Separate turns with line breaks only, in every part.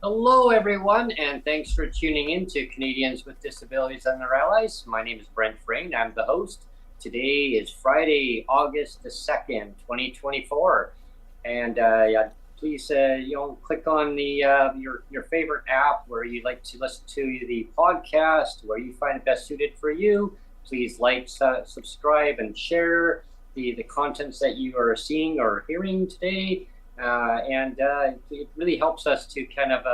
Hello, everyone, and thanks for tuning in to Canadians with Disabilities and their Allies. My name is Brent Frain. I'm the host. Today is Friday, August the 2nd, 2024. And please, click on the your favorite app where you like to listen to the podcast, where you find it best suited for you. Please like, subscribe, and share the contents that you are seeing or hearing today. It really helps us to kind of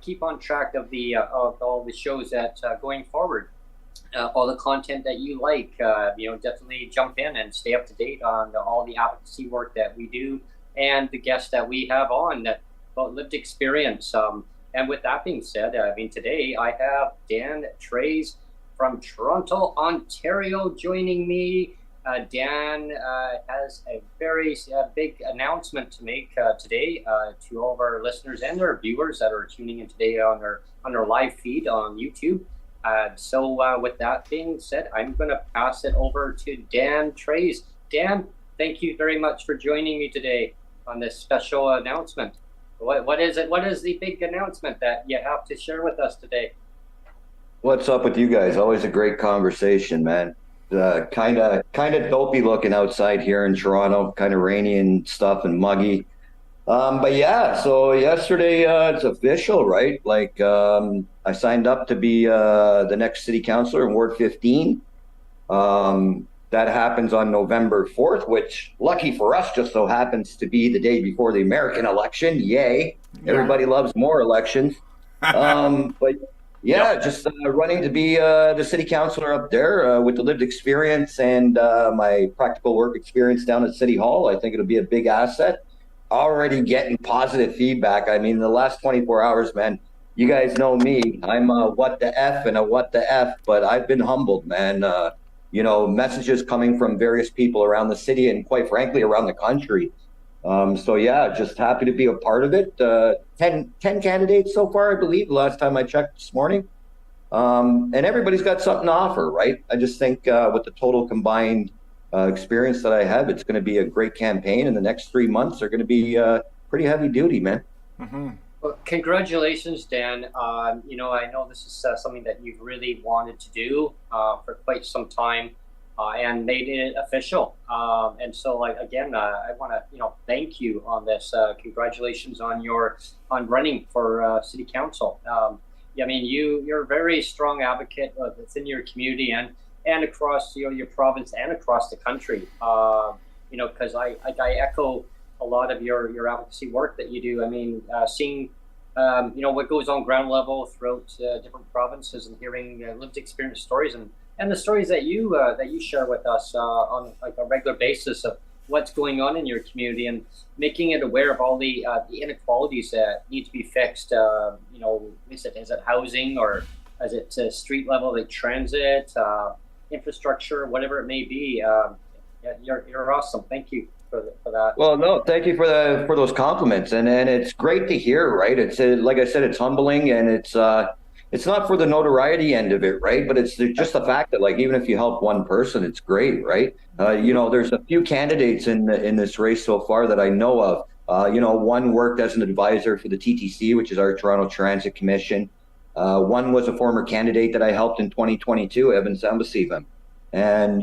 keep on track of of all the shows that going forward, all the content that you like. Definitely jump in and stay up to date on all the advocacy work that we do and the guests that we have on that about lived experience. And with that being said, today I have Dan Trays from Toronto, Ontario, joining me. Dan has a very big announcement to make today to all of our listeners and our viewers that are tuning in today on our live feed on YouTube. So with that being said, I'm going to pass it over to Dan Trays. Dan, thank you very much for joining me today on this special announcement. What is it? What is the big announcement that you have to share with us today?
What's up with you guys? Always a great conversation, man. Kind of dopey looking outside here in Toronto, kind of rainy and stuff and muggy. But yeah, so yesterday it's official, right? Like I signed up to be the next city councillor in Ward 15. That happens on November 4th, which lucky for us just so happens to be the day before the American election. Yay. Yeah. Everybody loves more elections. But yeah, yep. Just running to be the city councillor up there with the lived experience and my practical work experience down at City Hall. I think it'll be a big asset. Already getting positive feedback. I mean, the last 24 hours, man, you guys know me. I'm a what the F and a what the F, but I've been humbled, man. Messages coming from various people around the city and quite frankly, around the country. So yeah, just happy to be a part of it. 10 candidates so far, I believe, last time I checked this morning. And everybody's got something to offer, right? I just think with the total combined experience that I have, it's going to be a great campaign, and the next 3 months are going to be pretty heavy duty, man.
Mm-hmm. Well, congratulations, Dan. I know this is something that you've really wanted to do for quite some time. And made it official. And so, I want to, thank you on this. Congratulations on running for city council. You're a very strong advocate within your community and across your province and across the country. Because I echo a lot of your advocacy work that you do. Seeing what goes on ground level throughout different provinces and hearing lived experience stories and the stories that you share with us on a regular basis of what's going on in your community and making it aware of all the inequalities that need to be fixed. Is it housing or is it street level, like transit, infrastructure, whatever it may be. You're awesome. Thank you for that.
Well, no, thank you for those compliments, and it's great to hear. Right, it's like I said, it's humbling, and it's not for the notoriety end of it, right? But it's just the fact that, even if you help one person, it's great, right? There's a few candidates in this race so far that I know of. One worked as an advisor for the TTC, which is our Toronto Transit Commission. One was a former candidate that I helped in 2022, Evan Sambasivan. And,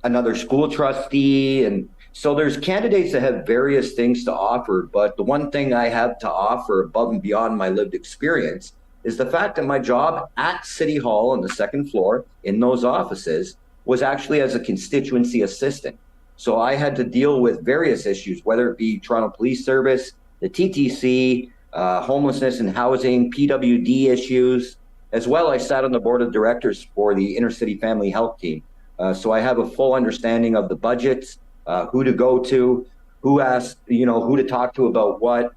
another school trustee. And so there's candidates that have various things to offer. But the one thing I have to offer above and beyond my lived experience is the fact that my job at City Hall on the second floor in those offices was actually as a constituency assistant. So I had to deal with various issues, whether it be Toronto Police Service, the TTC, homelessness and housing, PWD issues, as well. I sat on the board of directors for the Inner City Family Health Team. So I have a full understanding of the budgets, who to go to, who asked, who to talk to about what.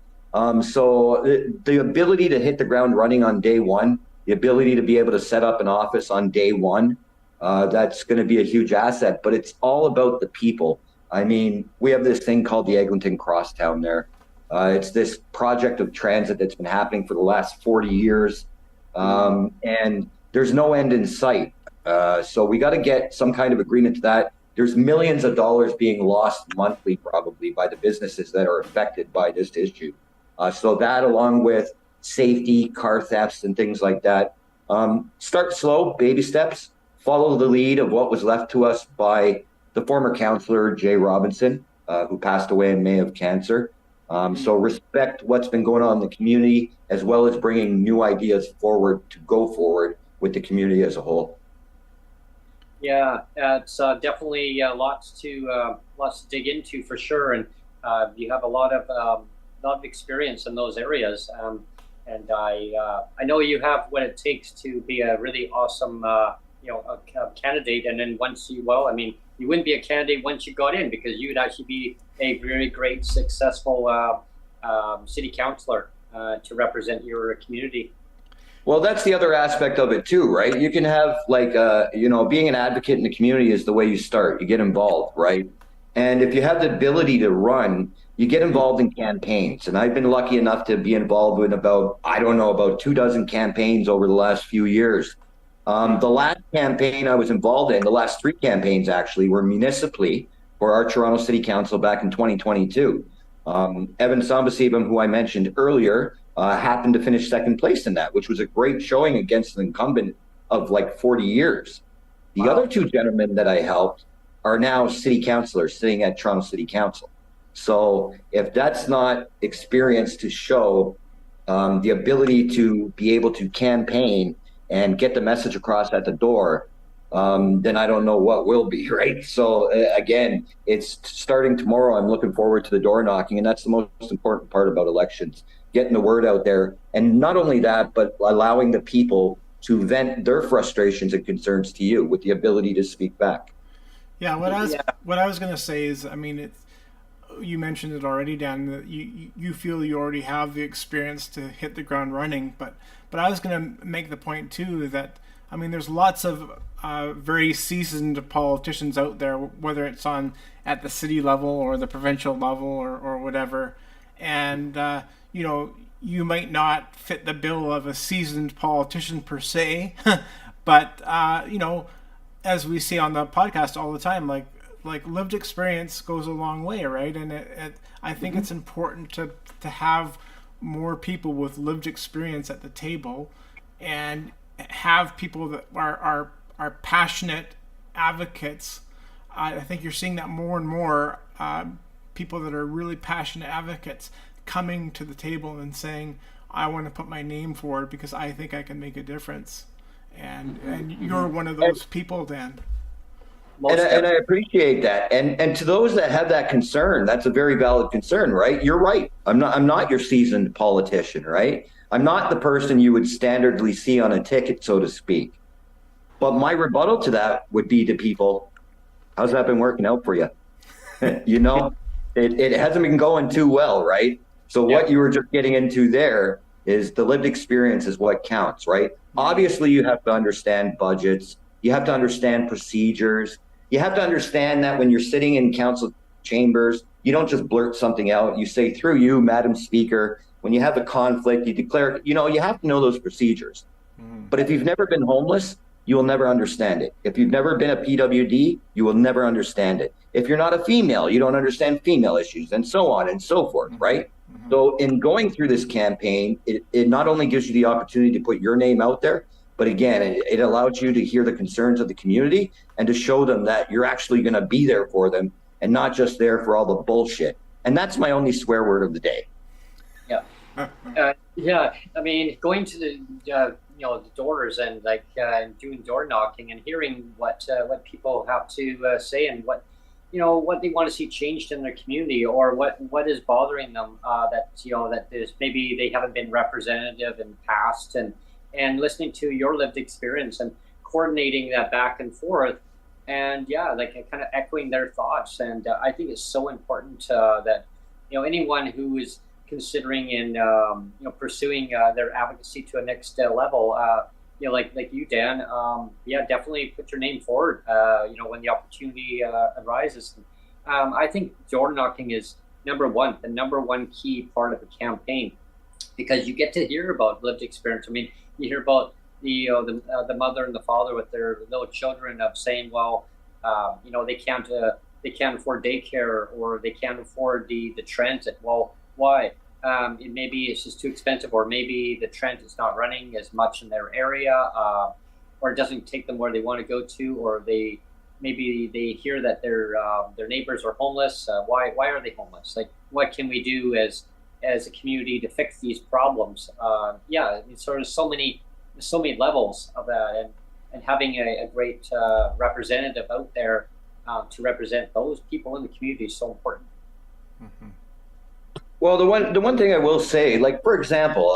So the ability to hit the ground running on day one, the ability to be able to set up an office on day one, that's going to be a huge asset. But it's all about the people. I mean, we have this thing called the Eglinton Crosstown there. It's this project of transit that's been happening for the last 40 years. And there's no end in sight. So we got to get some kind of agreement to that. There's millions of dollars being lost monthly, probably, by the businesses that are affected by this issue. So that, along with safety, car thefts, and things like that. Start slow, baby steps. Follow the lead of what was left to us by the former councillor, Jay Robinson, who passed away in May of cancer. So respect what's been going on in the community, as well as bringing new ideas forward to go forward with the community as a whole.
Yeah, it's definitely lots to dig into for sure, and you have a lot of experience in those areas, and I know you have what it takes to be a really awesome a candidate. And then you wouldn't be a candidate once you got in, because you'd actually be a very great, successful city councillor to represent your community.
Well, that's the other aspect of it too, right? You can have being an advocate in the community is the way you start. You get involved, right? And if you have the ability to run, you get involved in campaigns. And I've been lucky enough to be involved in about 24 campaigns over the last few years. The last campaign I was involved in, the last 3 campaigns actually, were municipally for our Toronto City Council back in 2022. Evan Sambasibam, who I mentioned earlier, happened to finish second place in that, which was a great showing against an incumbent of like 40 years. The other 2 gentlemen that I helped are now city councillors sitting at Toronto City Council. So if that's not experience to show the ability to be able to campaign and get the message across at the door, then I don't know what will be, right? So again, it's starting tomorrow. I'm looking forward to the door knocking, and that's the most important part about elections, getting the word out there. And not only that, but allowing the people to vent their frustrations and concerns to you with the ability to speak back.
Yeah, what I was going to say is, I mean, you mentioned it already, Dan, that you feel you already have the experience to hit the ground running, but I was going to make the point too that, I mean, there's lots of very seasoned politicians out there, whether it's at the city level or the provincial level or whatever, and you might not fit the bill of a seasoned politician per se, but as we see on the podcast all the time, like lived experience goes a long way, right? And I think it's important to have more people with lived experience at the table, and have people that are passionate advocates. I think you're seeing that more and more, people that are really passionate advocates coming to the table and saying, I want to put my name forward because I think I can make a difference. And you're one of those people, Dan.
And I appreciate that. And to those that have that concern, that's a very valid concern, right? You're right. I'm not your seasoned politician, right? I'm not the person you would standardly see on a ticket, so to speak. But my rebuttal to that would be to people, how's that been working out for you? It hasn't been going too well, right? So what you were just getting into there is the lived experience is what counts, right? Obviously, you have to understand budgets. You have to understand procedures. You have to understand that when you're sitting in council chambers, you don't just blurt something out. You say, through you, Madam Speaker, when you have a conflict, you declare, you have to know those procedures. But if you've never been homeless, you will never understand it. If you've never been a PWD, you will never understand it. If you're not a female, you don't understand female issues, and so on and so forth, right? So in going through this campaign, it not only gives you the opportunity to put your name out there, but again, it allows you to hear the concerns of the community and to show them that you're actually going to be there for them and not just there for all the bullshit. And that's my only swear word of the day.
Yeah. I mean, going to the doors and doing door knocking and hearing what people have to say and what they want to see changed in their community, or what is bothering them, that there's maybe they haven't been representative in the past, and listening to your lived experience and coordinating that back and forth, and kind of echoing their thoughts. And I think it's so important that anyone who is considering and pursuing their advocacy to a next level, like you, Dan, definitely put your name forward, when the opportunity arises. I think door knocking is the number one key part of a campaign, because you get to hear about lived experience. I mean, you hear about the mother and the father with their little children of saying, well, they can't afford daycare, or they can't afford the transit. Well, why? Maybe it's just too expensive, or maybe the transit's not running as much in their area, or it doesn't take them where they want to go to, or maybe they hear that their neighbors are homeless. Why are they homeless? Like, what can we do as a community to fix these problems? It's sort of so many levels of that, and having a great representative out there to represent those people in the community is so important.
Mm-hmm.
Well, the one thing I will say, like, for example,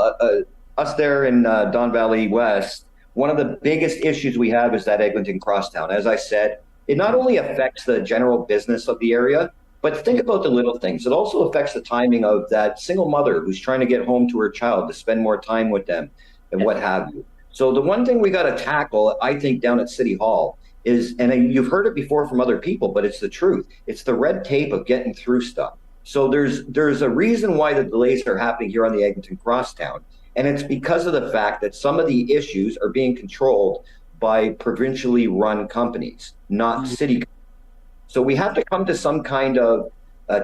us there in Don Valley West, one of the biggest issues we have is that Eglinton Crosstown. As I said, it not only affects the general business of the area, but think about the little things. It also affects the timing of that single mother who's trying to get home to her child, to spend more time with them and what have you. So the one thing we got to tackle, I think, down at City Hall is, and you've heard it before from other people, but it's the truth. It's the red tape of getting through stuff. So there's a reason why the delays are happening here on the Eglinton Crosstown. And it's because of the fact that some of the issues are being controlled by provincially run companies, not city. So we have to come to some kind of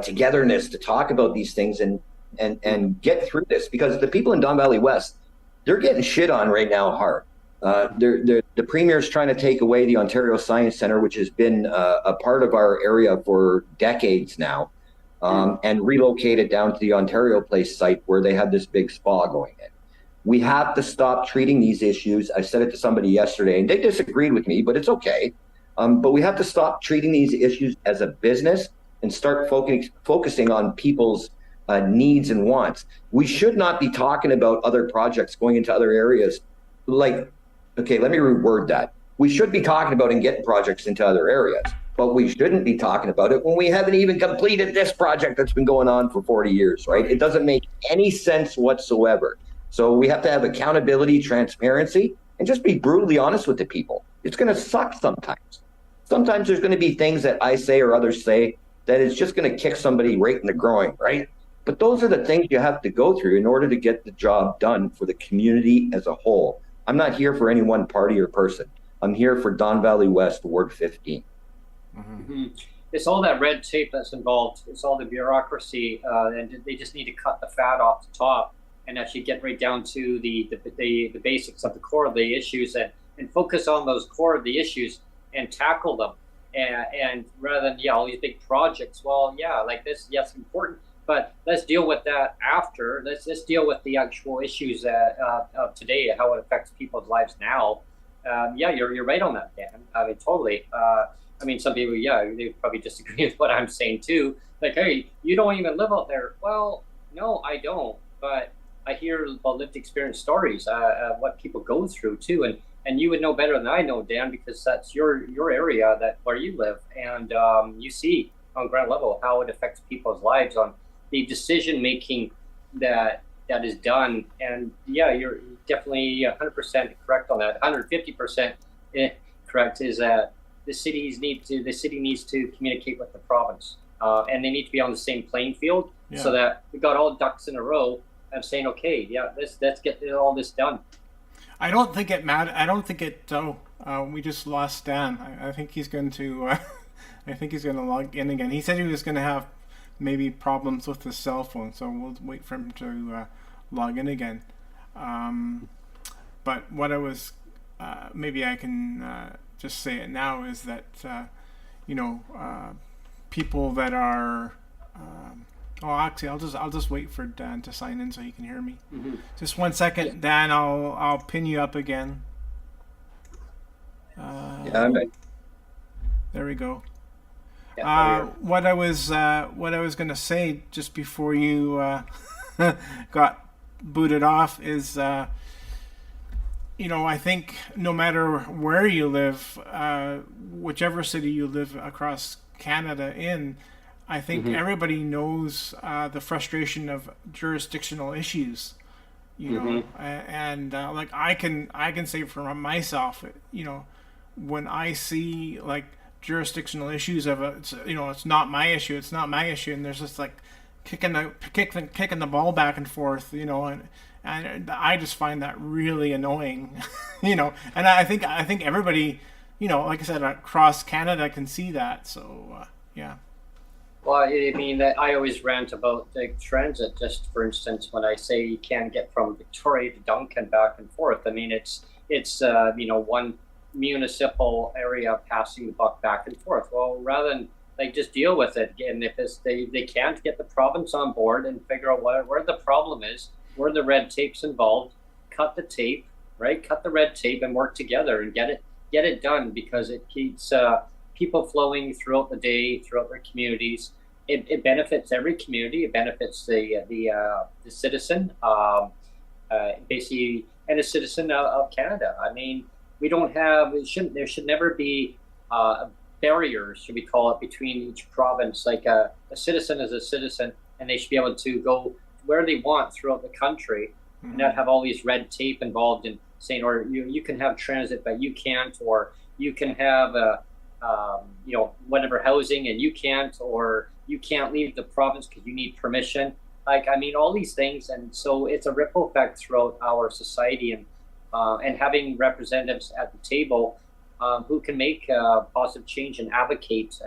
togetherness to talk about these things and get through this, because the people in Don Valley West, they're getting shit on right now hard. The Premier's trying to take away the Ontario Science Centre, which has been a part of our area for decades now. And relocated down to the Ontario Place site where they had this big spa going in. We have to stop treating these issues. I said it to somebody yesterday, and they disagreed with me, but it's okay. But we have to stop treating these issues as a business and start focusing on people's needs and wants. We should not be talking about other projects going into other areas. Like, okay, let me reword that. We should be talking about and getting projects into other areas. But we shouldn't be talking about it when we haven't even completed this project that's been going on for 40 years, right? It doesn't make any sense whatsoever. So we have to have accountability, transparency, and just be brutally honest with the people. It's going to suck sometimes. Sometimes there's going to be things that I say or others say that is just going to kick somebody right in the groin, right? But those are the things you have to go through in order to get the job done for the community as a whole. I'm not here for any one party or person. I'm here for Don Valley West, Ward 15.
Mm-hmm. It's all that red tape that's involved. It's all the bureaucracy, and they just need to cut the fat off the top and actually get right down to the basics of the core of the issues, and focus on those core of the issues and tackle them. And rather than all these big projects, like this, yes, important, but let's deal with that after. Let's deal with the actual issues of today, how it affects people's lives now. You're right on that, Dan. I mean, totally. Some people, they probably disagree with what I'm saying too. Like, hey, you don't even live out there. Well, no, I don't. But I hear about lived experience stories, what people go through too. And you would know better than I know, Dan, because that's your area, where you live. And you see on ground level how it affects people's lives, on the decision making that is done. And you're definitely 100% correct on that. 150% correct is that the city needs to communicate with the province, and they need to be on the same playing field, so that we got all ducks in a row and saying, okay, let's get all this done.
I don't think it matters. I don't think it. We just lost Dan. I think he's going to. I think he's going to log in again. He said he was going to have maybe problems with his cell phone, so we'll wait for him to log in again. But what I was, maybe I can just say it now, is that people that are Oh, actually, I'll just wait for Dan to sign in so he can hear me.
Mm-hmm.
Just 1 second, Dan. I'll pin you up again.
Yeah,
There we go.
Yeah,
What I was going to say just before you got booted off is, I think no matter where you live, whichever city you live across Canada in, I think everybody knows the frustration of jurisdictional issues. And like I can say for myself, when I see like jurisdictional issues of it's not my issue, and there's just like kicking the ball back and forth, and I just find that really annoying, and I think everybody, like I said, across Canada can see that. So yeah.
Well, I mean, I always rant about the transit. Just for instance, when I say you can't get from Victoria to Duncan back and forth, I mean it's one municipal area passing the buck back and forth. Well, rather than like just deal with it, and if they can't get the province on board and figure out where the problem is, where the red tape's involved, cut the tape, right? Cut the red tape and work together and get it done, because it keeps people flowing throughout the day, throughout their communities. It benefits every community. It benefits the citizen, basically, and a citizen of Canada. I mean, there should never be barriers, should we call it, between each province. Like a citizen is a citizen, and they should be able to go where they want throughout the country, and not have all these red tape involved in saying, or you can have transit, but you can't, or you can have whatever housing and you can't, or you can't leave the province because you need permission. Like, I mean, all these things, and so it's a ripple effect throughout our society, and having representatives at the table who can make positive change and advocate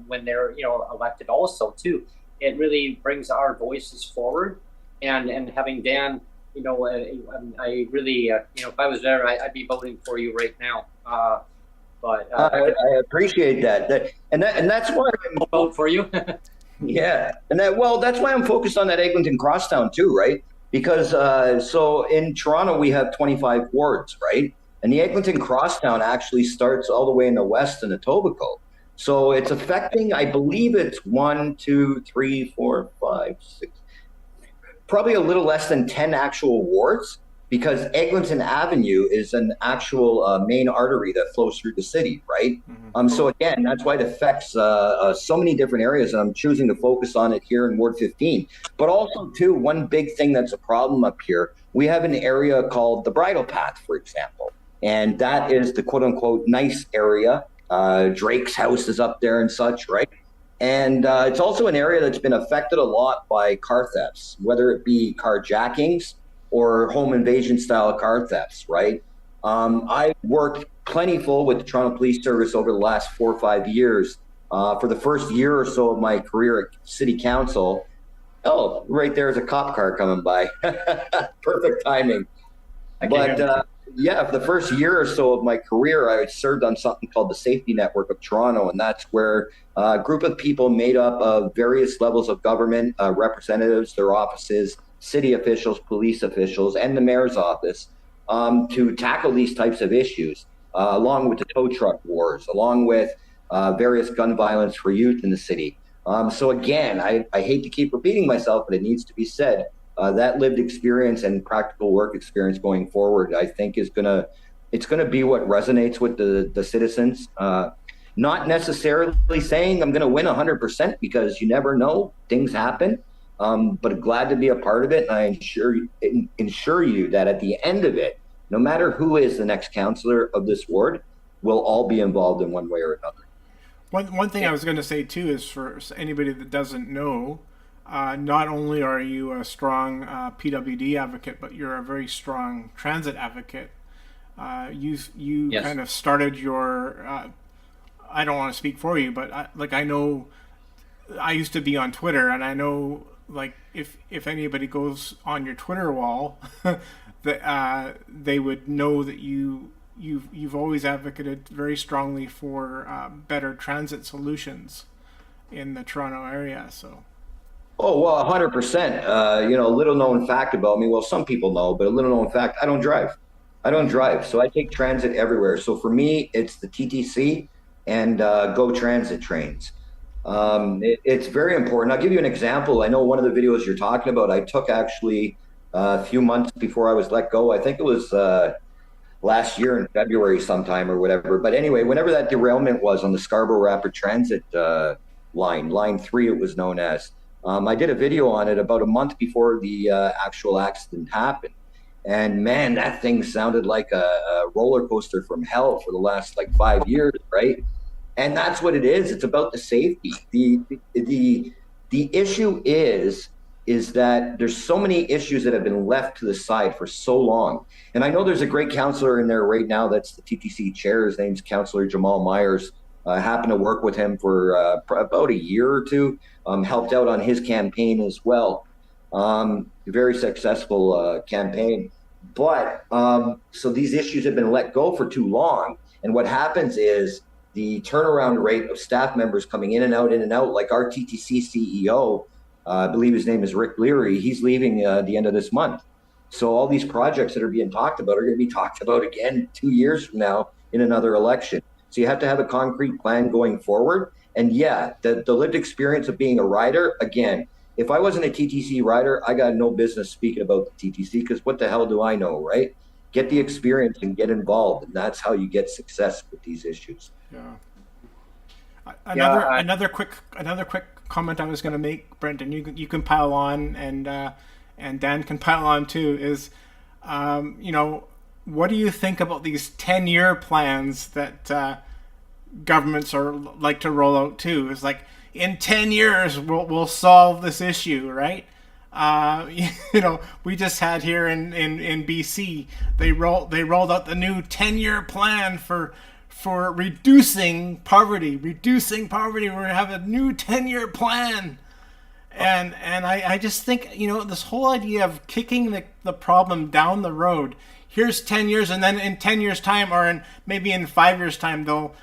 when they're elected also too. It really brings our voices forward, and having Dan, I really if I was there, I'd be voting for you right now. But
I appreciate that. And that's why
I'm vote for you.
Yeah, and that's why I'm focused on that Eglinton Crosstown too, right? Because so in Toronto we have 25 wards, right? And the Eglinton Crosstown actually starts all the way in the west in Etobicoke. So it's affecting, I believe it's 1, 2, 3, 4, 5, 6, probably a little less than 10 actual wards, because Eglinton Avenue is an actual main artery that flows through the city, right? So again, that's why it affects so many different areas, and I'm choosing to focus on it here in Ward 15. But also, too, one big thing that's a problem up here, we have an area called the Bridle Path, for example, and that is the quote-unquote nice area. Drake's house is up there and such, right? And it's also an area that's been affected a lot by car thefts, whether it be carjackings or home invasion style car thefts, right? I worked plentiful with the Toronto Police Service over the last 4 or 5 years. For the first year or so of my career at City Council, right there's a cop car coming by. Perfect timing. But for the first year or so of my career, I served on something called the Safety Network of Toronto, and that's where a group of people made up of various levels of government, representatives, their offices, city officials, police officials, and the mayor's office to tackle these types of issues, along with the tow truck wars, along with various gun violence for youth in the city. So again, I hate to keep repeating myself, but it needs to be said. That lived experience and practical work experience going forward, I think it's gonna be what resonates with the citizens. Not necessarily saying I'm gonna win 100%, because you never know, things happen. But glad to be a part of it, and I ensure you that at the end of it, no matter who is the next councillor of this ward, we'll all be involved in one way or another.
One thing I was going to say too is, for anybody that doesn't know, not only are you a strong PWD advocate, but you're a very strong transit advocate. You
Yes.
kind of started your. I don't want to speak for you, but I know. I used to be on Twitter, and I know, like, if anybody goes on your Twitter wall, that they would know that you've always advocated very strongly for better transit solutions in the Toronto area. So
Oh, well, 100%. Little known fact about me. Well, some people know, but a little known fact, I don't drive. I don't drive. So I take transit everywhere. So for me, it's the TTC and Go Transit trains. It's very important. I'll give you an example. I know one of the videos you're talking about, I took actually a few months before I was let go. I think it was last year in February sometime or whatever. But anyway, whenever that derailment was on the Scarborough Rapid Transit line 3, it was known as. I did a video on it about a month before the actual accident happened. And man, that thing sounded like a roller coaster from hell for the last like 5 years, right? And that's what it is. It's about the safety. The issue is that there's so many issues that have been left to the side for so long. And I know there's a great counselor in there right now that's the TTC chair. His name's Counselor Jamal Myers. I happened to work with him for about a year or two, helped out on his campaign as well. Very successful campaign. But so these issues have been let go for too long. And what happens is the turnaround rate of staff members coming in and out, like our TTC CEO, I believe his name is Rick Leary, he's leaving the end of this month. So all these projects that are being talked about are going to be talked about again 2 years from now in another election. So you have to have a concrete plan going forward. And yeah, the lived experience of being a rider, again, if I wasn't a TTC rider, I got no business speaking about the TTC because what the hell do I know, right? Get the experience and get involved. And that's how you get success with these issues.
Yeah. Another quick comment I was going to make, Brent, and you can pile on, and Dan can pile on too. Is what do you think about these 10-year plans that governments are like to roll out too? It's like in 10 years we'll solve this issue, right? We just had here in BC they rolled out the new 10-year plan for reducing poverty. We're going to have a new 10-year plan. And I just think, this whole idea of kicking the problem down the road, here's 10 years, and then in 10 years time, or maybe in 5 years time, they'll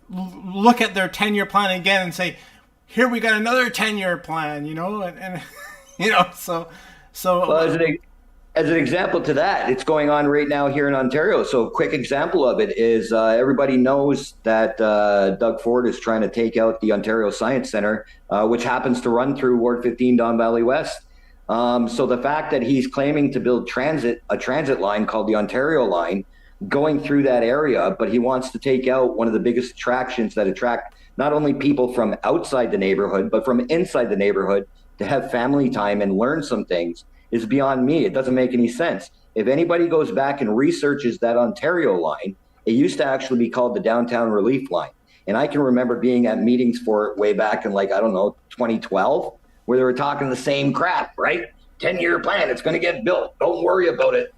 look at their 10-year plan again and say, here we got another 10-year plan, so
well, as an example to that, it's going on right now here in Ontario. So a quick example of it is everybody knows that Doug Ford is trying to take out the Ontario Science Centre, which happens to run through Ward 15 Don Valley West. So the fact that he's claiming to build a transit line called the Ontario Line going through that area, but he wants to take out one of the biggest attractions that attract not only people from outside the neighborhood, but from inside the neighborhood to have family time and learn some things, is beyond me. It doesn't make any sense. If anybody goes back and researches that Ontario line, it used to actually be called the Downtown Relief Line. And I can remember being at meetings for it way back in 2012, where they were talking the same crap, right? 10-year plan, it's going to get built. Don't worry about it.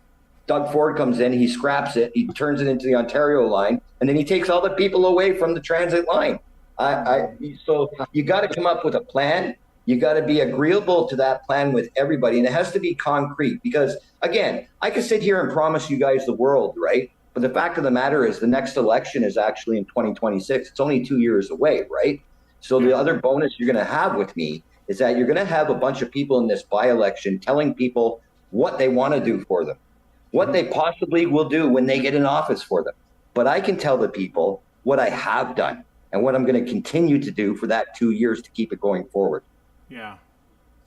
Doug Ford comes in, he scraps it, he turns it into the Ontario line, and then he takes all the people away from the transit line. So you got to come up with a plan. You got to be agreeable to that plan with everybody, and it has to be concrete because, again, I could sit here and promise you guys the world, right? But the fact of the matter is the next election is actually in 2026. It's only 2 years away, right? So the other bonus you're going to have with me is that you're going to have a bunch of people in this by-election telling people what they want to do for them, what they possibly will do when they get in office for them. But I can tell the people what I have done and what I'm going to continue to do for that 2 years to keep it going forward.
Yeah,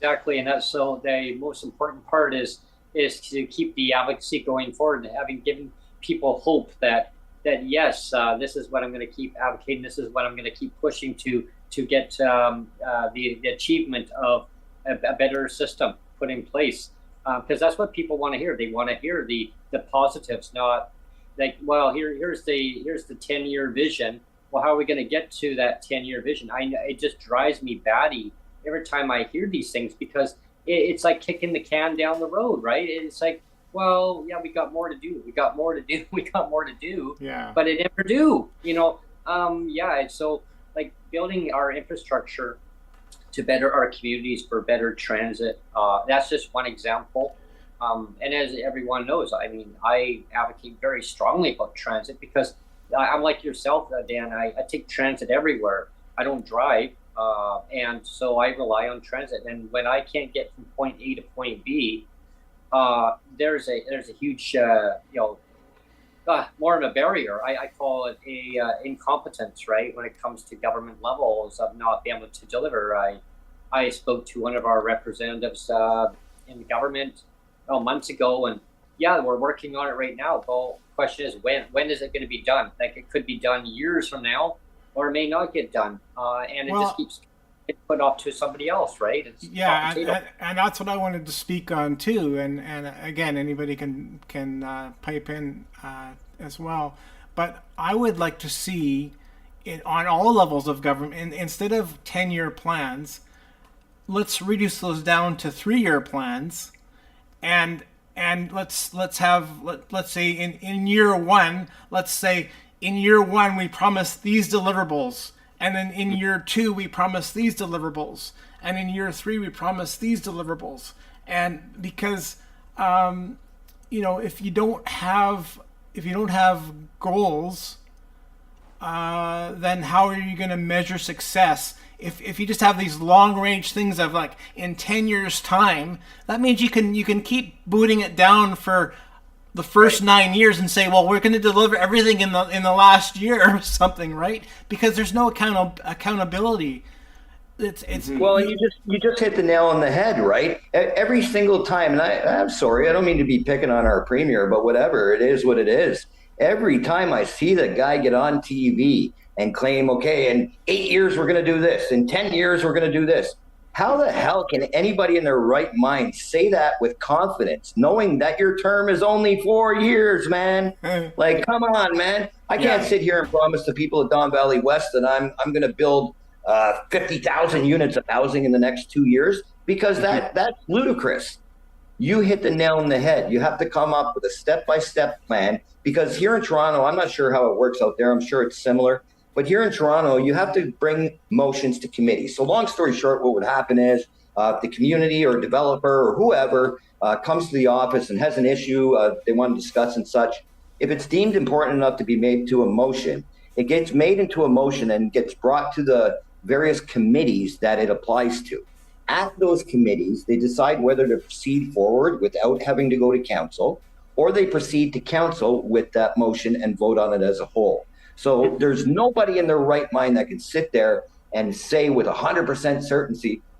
exactly. And that's so the most important part is to keep the advocacy going forward, having given people hope that yes, this is what I'm going to keep advocating. This is what I'm going to keep pushing to get the achievement of a better system put in place. Because that's what people want to hear. They want to hear the positives, not like, well, here's the 10-year vision. Well, how are we going to get to that 10-year vision? It just drives me batty every time I hear these things because it's like kicking the can down the road, right? It's like, well, yeah, we got more to do.
Yeah.
But it never do, yeah. So like building our infrastructure to better our communities for better transit. That's just one example. And as everyone knows, I advocate very strongly about transit because I'm like yourself, Dan. I take transit everywhere. I don't drive. And so I rely on transit. And when I can't get from point A to point B, there's a huge, more of a barrier. I call it a incompetence, right? When it comes to government levels of not being able to deliver. I spoke to one of our representatives in the government months ago, and yeah, we're working on it right now. Well, the question is when is it going to be done? Like, it could be done years from now, or it may not get done, and it just keeps getting put off to somebody else, right? It's
and that's what I wanted to speak on too. And again, anybody can pipe in as well. But I would like to see it on all levels of government. Instead of 10-year plans, let's reduce those down to 3-year plans, and let's say in year one, let's say in year one we promise these deliverables, and then in year 2 we promise these deliverables, and in year 3 we promise these deliverables. And because if you don't have goals, then how are you going to measure success? If you just have these long range things of like in 10 years time, that means you can keep booting it down for the first 9 years and say, well, we're going to deliver everything in the last year or something, right? Because there's no accountability.
Well, you just hit the nail on the head, right? Every single time, and I'm sorry, I don't mean to be picking on our premier, but whatever, it is what it is. Every time I see the guy get on TV and claim, okay, in 8 years we're going to do this, in 10 years we're going to do this. How the hell can anybody in their right mind say that with confidence, knowing that your term is only 4 years, man? Like, come on, man. I can't sit here and promise the people of Don Valley West that I'm going to build 50,000 units of housing in the next 2 years, because that's ludicrous. You hit the nail on the head. You have to come up with a step-by-step plan, because here in Toronto, I'm not sure how it works out there. I'm sure it's similar. But here in Toronto, you have to bring motions to committee. So long story short, what would happen is the community or developer or whoever comes to the office and has an issue they want to discuss and such. If it's deemed important enough to be made to a motion, it gets made into a motion and gets brought to the various committees that it applies to. At those committees, they decide whether to proceed forward without having to go to council, or they proceed to council with that motion and vote on it as a whole. So there's nobody in their right mind that can sit there and say with 100%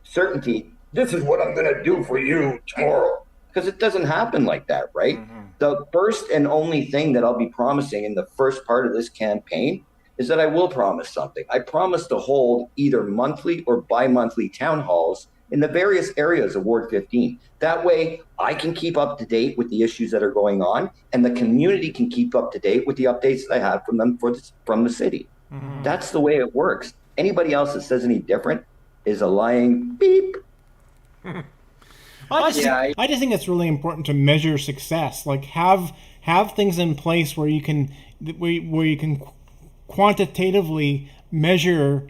certainty, this is what I'm going to do for you tomorrow. Because it doesn't happen like that, right? Mm-hmm. The first and only thing that I'll be promising in the first part of this campaign is that I will promise something. I promise to hold either monthly or bi-monthly town halls in the various areas of Ward 15. That way I can keep up to date with the issues that are going on, and the community can keep up to date with the updates that I have from them from the city. Mm-hmm. That's the way it works. Anybody else that says any different is a lying beep.
I just think it's really important to measure success. Like have things in place where you can quantitatively measure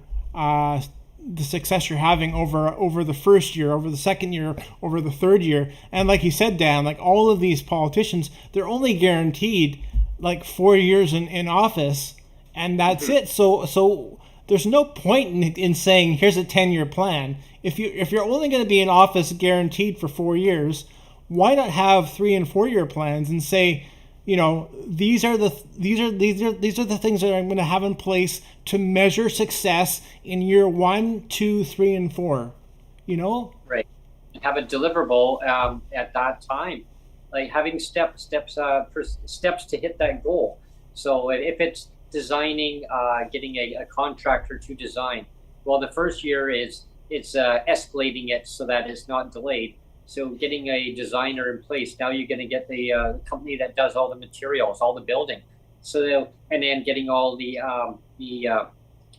the success you're having over the first year, over the second year, over the third year. And like you said, Dan, like all of these politicians, they're only guaranteed like 4 years in office, and that's it. So there's no point in saying here's a 10-year plan. If you're only going to be in office guaranteed for 4 years, why not have 3 and 4 year plans and say, these are the things that I'm going to have in place to measure success in year 1, 2, 3, and 4.
Right. Have a deliverable at that time, like having steps to hit that goal. So if it's designing, getting a contractor to design, well, the first year it's escalating it so that it's not delayed. So getting a designer in place, now you're going to get the company that does all the materials, all the building. So and then getting all the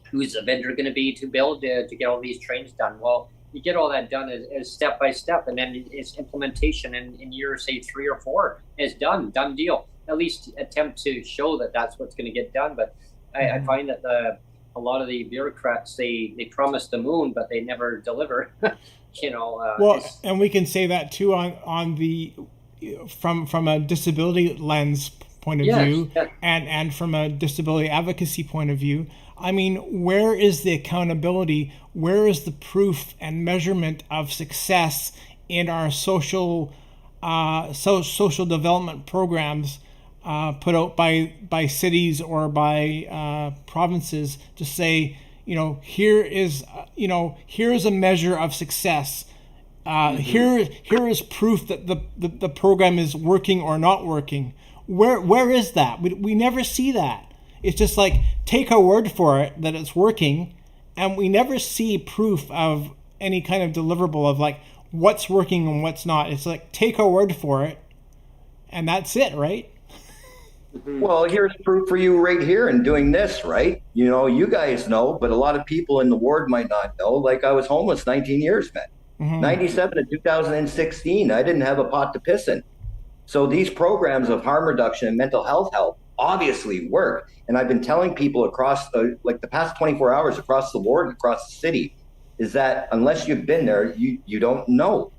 who's the vendor going to be to build to get all these trains done. Well, you get all that done as step by step, and then it's implementation in year, say 3 or 4, is done deal. At least attempt to show that that's what's going to get done. But I find that a lot of the bureaucrats, they promise the moon, but they never deliver.
And we can say that too on the from a disability lens point of view, and from a disability advocacy point of view.
I mean, where is the accountability? Where is the proof and measurement of success in our social development programs put out by cities or by provinces to say, here is a measure of success. Here is proof that the program is working or not working. Where is that? We never see that. It's just like, take our word for it that it's working, and we never see proof of any kind of deliverable of like what's working and what's not. It's like, take our word for it, and that's it, right?
Well, here's proof for you right here in doing this, right? You guys know, but a lot of people in the ward might not know. Like, I was homeless 19 years, man. 97 to 2016, I didn't have a pot to piss in. So these programs of harm reduction and mental health help obviously work. And I've been telling people across the past 24 hours across the ward and across the city is that unless you've been there, you don't know.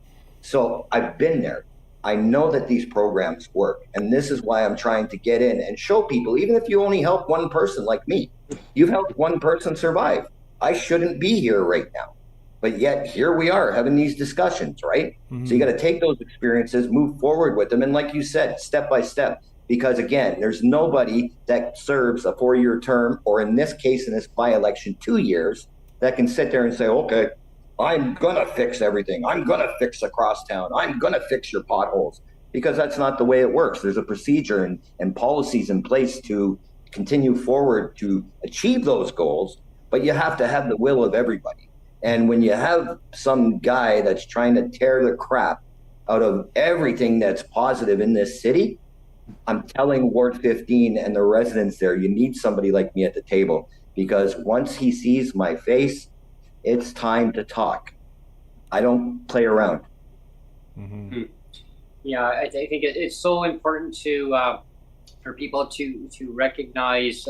So I've been there. I know that these programs work. And this is why I'm trying to get in and show people, even if you only help one person like me, you've helped one person survive. I shouldn't be here right now. But yet here we are having these discussions, right? So you got to take those experiences, move forward with them. And like you said, step by step, because again, there's nobody that serves a 4-year term, or in this case, in this by-election, 2 years, that can sit there and say, okay, I'm going to fix everything. I'm going to fix across town. I'm going to fix your potholes, because that's not the way it works. There's a procedure and policies in place to continue forward to achieve those goals, but you have to have the will of everybody. And when you have some guy that's trying to tear the crap out of everything that's positive in this city, I'm telling Ward 15 and the residents there, you need somebody like me at the table, because once he sees my face, it's time to talk. I don't play around.
Yeah, I think it's so important to for people to recognize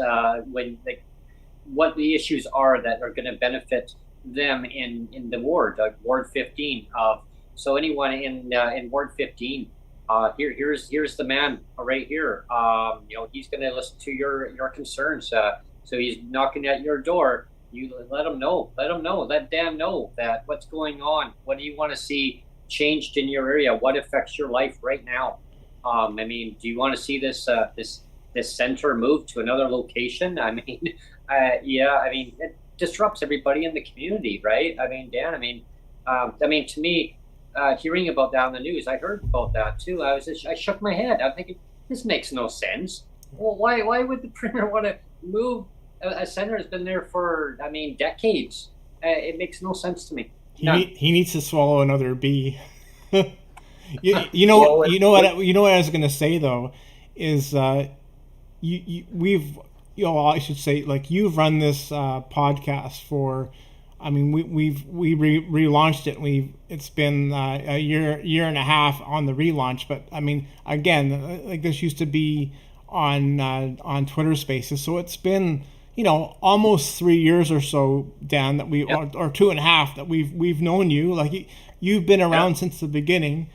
what the issues are that are going to benefit them in the ward, Ward 15. So anyone in Ward 15, here's the man right here. He's going to listen to your concerns. So he's knocking at your door. You let him know. Let Dan know that what's going on. What do you want to see changed in your area? What affects your life right now? Do you want to see this center move to another location? It disrupts everybody in the community, right? Dan, to me, hearing about that on the news, I heard about that too. I shook my head. I'm thinking, this makes no sense. Well, why would the Premier want to move a center that's been there for, decades? It makes no sense to me.
He needs to swallow another bee. you know what I was going to say though is I should say, like, you've run this podcast for, we relaunched it. It's been a year and a half on the relaunch, but again, like, this used to be on Twitter Spaces, so it's been almost 3 years or so, Dan, that or 2.5 that we've known you. Like, you've been around since the beginning.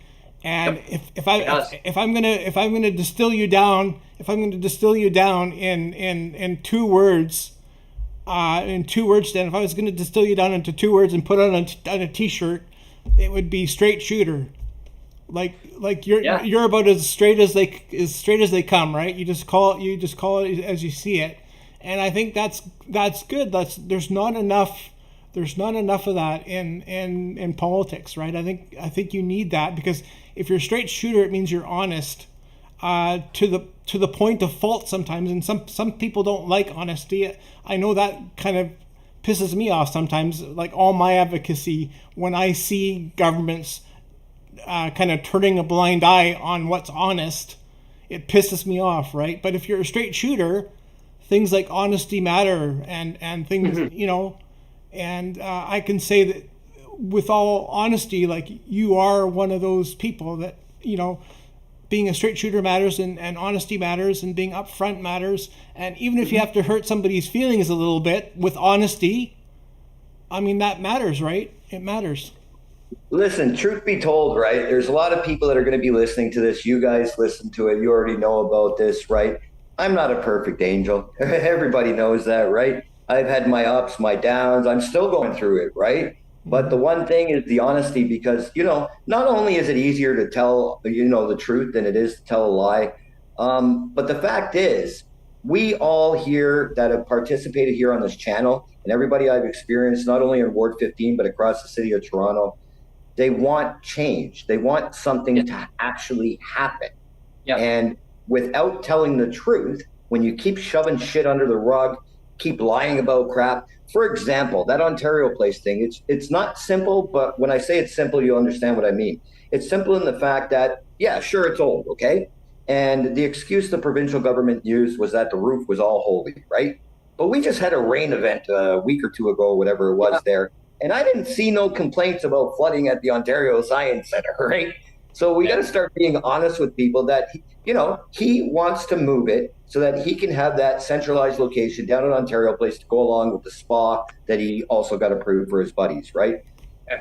And if I'm gonna distill you down in 2 words, Dan, if I was gonna distill you down into 2 words and put it on a t-shirt, it would be straight shooter. Like you're about as straight as they come, right? You just call it as you see it. And I think that's good. There's not enough of that in politics, right? I think you need that, because if you're a straight shooter, it means you're honest to the point of fault sometimes, and some people don't like honesty. I know that kind of pisses me off sometimes. Like, all my advocacy, when I see governments kind of turning a blind eye on what's honest, it pisses me off, right? But if you're a straight shooter, things like honesty matter, and things, and I can say that with all honesty, like, you are one of those people that, being a straight shooter matters, and honesty matters, and being upfront matters. And even if you have to hurt somebody's feelings a little bit with honesty, that matters, right? It matters.
Listen, truth be told, right? There's a lot of people that are going to be listening to this. You guys listen to it. You already know about this, right? I'm not a perfect angel. Everybody knows that, right? I've had my ups, my downs. I'm still going through it, right? But the one thing is the honesty, because, not only is it easier to tell, the truth than it is to tell a lie, but the fact is, we all here that have participated here on this channel, and everybody I've experienced, not only in Ward 15, but across the city of Toronto, they want change. They want something to actually happen.
Yeah.
And without telling the truth, when you keep shoving shit under the rug, keep lying about crap. For example, that Ontario Place thing, it's not simple, but when I say it's simple, you'll understand what I mean. It's simple in the fact that, yeah, sure, it's old, okay? And the excuse the provincial government used was that the roof was all holy, right? But we just had a rain event a week or two ago, whatever it was there, and I didn't see no complaints about flooding at the Ontario Science Centre, right? So we got to start being honest with people that, he wants to move it so that he can have that centralized location down in Ontario Place to go along with the spa that he also got approved for his buddies, right?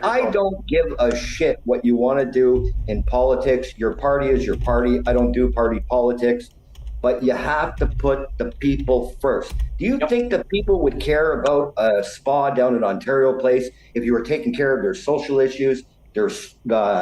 I don't give a shit what you want to do in politics. Your party is your party. I don't do party politics, but you have to put the people first. Do you think the people would care about a spa down in Ontario Place if you were taking care of their social issues, their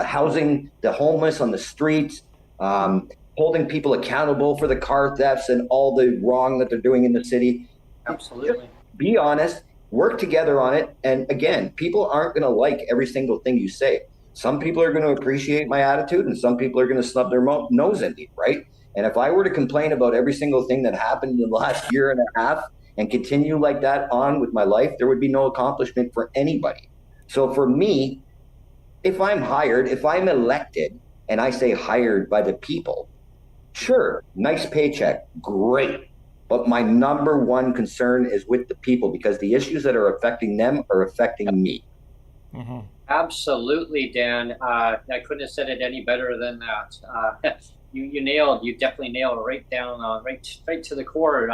housing, the homeless on the streets, holding people accountable for the car thefts and all the wrong that they're doing in the city?
Absolutely.
Just be honest. Work together on it. And again, people aren't going to like every single thing you say. Some people are going to appreciate my attitude and some people are going to snub their nose at me, right? And if I were to complain about every single thing that happened in the last year and a half and continue like that on with my life, there would be no accomplishment for anybody. So for me, if I'm hired, if I'm elected, and I say hired by the people, sure, nice paycheck, great. But my number one concern is with the people, because the issues that are affecting them are affecting me.
Mm-hmm. Absolutely, Dan. I couldn't have said it any better than that. You definitely nailed it right down, right to the core.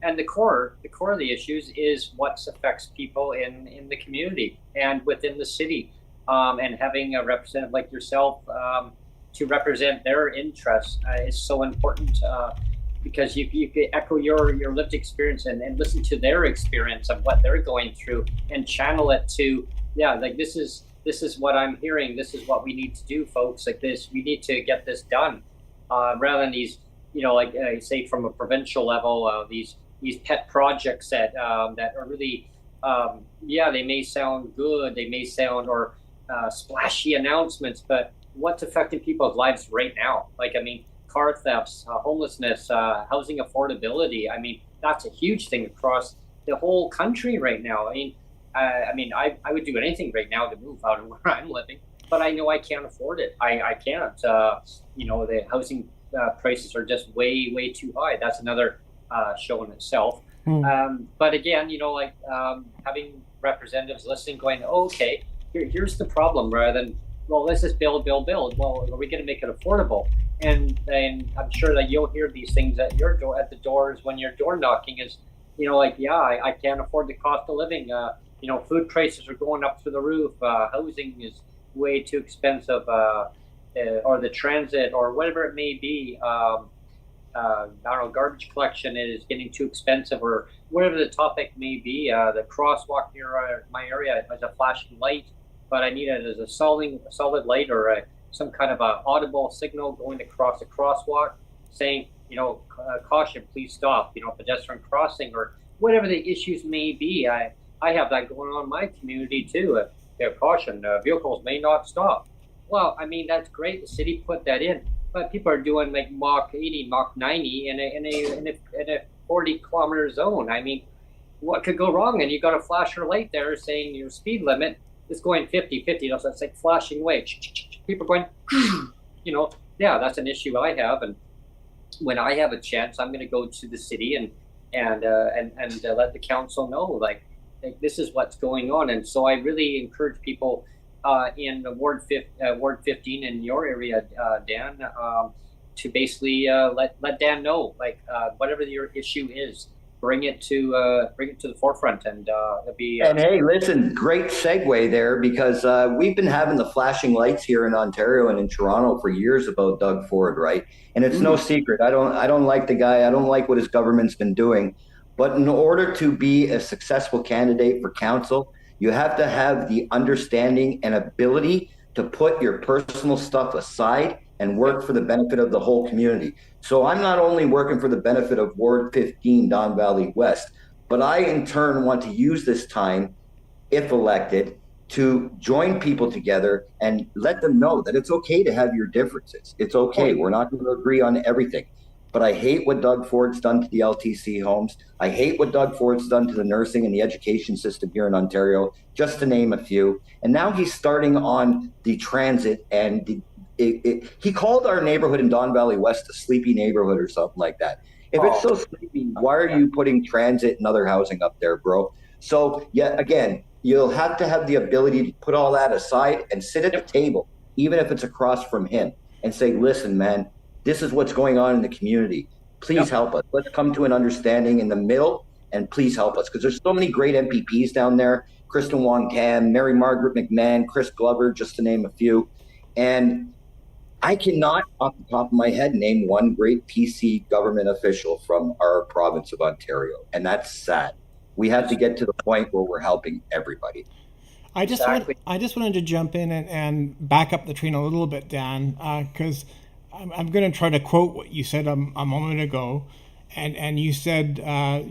And the core of the issues is what affects people in the community and within the city. And having a representative like yourself to represent their interests is so important. Because you could echo your lived experience and listen to their experience of what they're going through and channel it to, this is what I'm hearing. This is what we need to do, folks. Like this, we need to get this done. Rather than these, like I say from a provincial level, these pet projects that are really, they may sound good, they may sound or splashy announcements, but what's affecting people's lives right now? Car thefts, homelessness, housing affordability. That's a huge thing across the whole country right now. I would do anything right now to move out of where I'm living, but I know I can't afford it. I can't. The housing prices are just way too high. That's another show in itself. But again, having representatives listening, going, okay, here's the problem, rather than, well, let's just build. Well, are we going to make it affordable? And I'm sure that you'll hear these things at your door, at the doors when you're door knocking. Is I can't afford the cost of living. Food prices are going up through the roof. Housing is way too expensive, or the transit, or whatever it may be. I don't know, garbage collection is getting too expensive, or whatever the topic may be. The crosswalk near my area has a flashing light, but I need it as a solid light, or some kind of a audible signal going across a crosswalk saying, caution, please stop, pedestrian crossing, or whatever the issues may be. I have that going on in my community too. Caution, vehicles may not stop. Well, that's great. The city put that in, but people are doing like Mach 80, Mach 90 in a 40-kilometer zone. What could go wrong? And you got a flasher light there saying your speed limit is going 50. So it's like flashing away. People going, that's an issue I have. And when I have a chance, I'm going to go to the city and let the council know, like this is what's going on. And so I really encourage people in Ward 15 in your area, Dan, to basically let Dan know, whatever your issue is, bring it to the forefront, and it'll be.
And hey, listen, great segue there, because we've been having the flashing lights here in Ontario and in Toronto for years about Doug Ford, right? And it's no secret. I don't like the guy. I don't like what his government's been doing. But in order to be a successful candidate for council, you have to have the understanding and ability to put your personal stuff aside and work for the benefit of the whole community. So I'm not only working for the benefit of Ward 15, Don Valley West, but I in turn want to use this time, if elected, to join people together and let them know that it's okay to have your differences. It's okay. We're not going to agree on everything. But I hate what Doug Ford's done to the LTC homes. I hate what Doug Ford's done to the nursing and the education system here in Ontario, just to name a few. And now he's starting on the transit, and he called our neighborhood in Don Valley West a sleepy neighborhood or something like that. If it's so sleepy, why are you putting transit and other housing up there, bro? So, yeah, again, you'll have to have the ability to put all that aside and sit at the table, even if it's across from him, and say, listen, man, this is what's going on in the community. Please help us. Let's come to an understanding in the middle, and please help us. Because there's so many great MPPs down there. Kristen Wong-Tam, Mary Margaret McMahon, Chris Glover, just to name a few. And I cannot, off the top of my head, name one great PC government official from our province of Ontario. And that's sad. We have to get to the point where we're helping everybody.
I just wanted to jump in and back up the train a little bit, Dan, because I'm going to try to quote what you said a moment ago, and you said that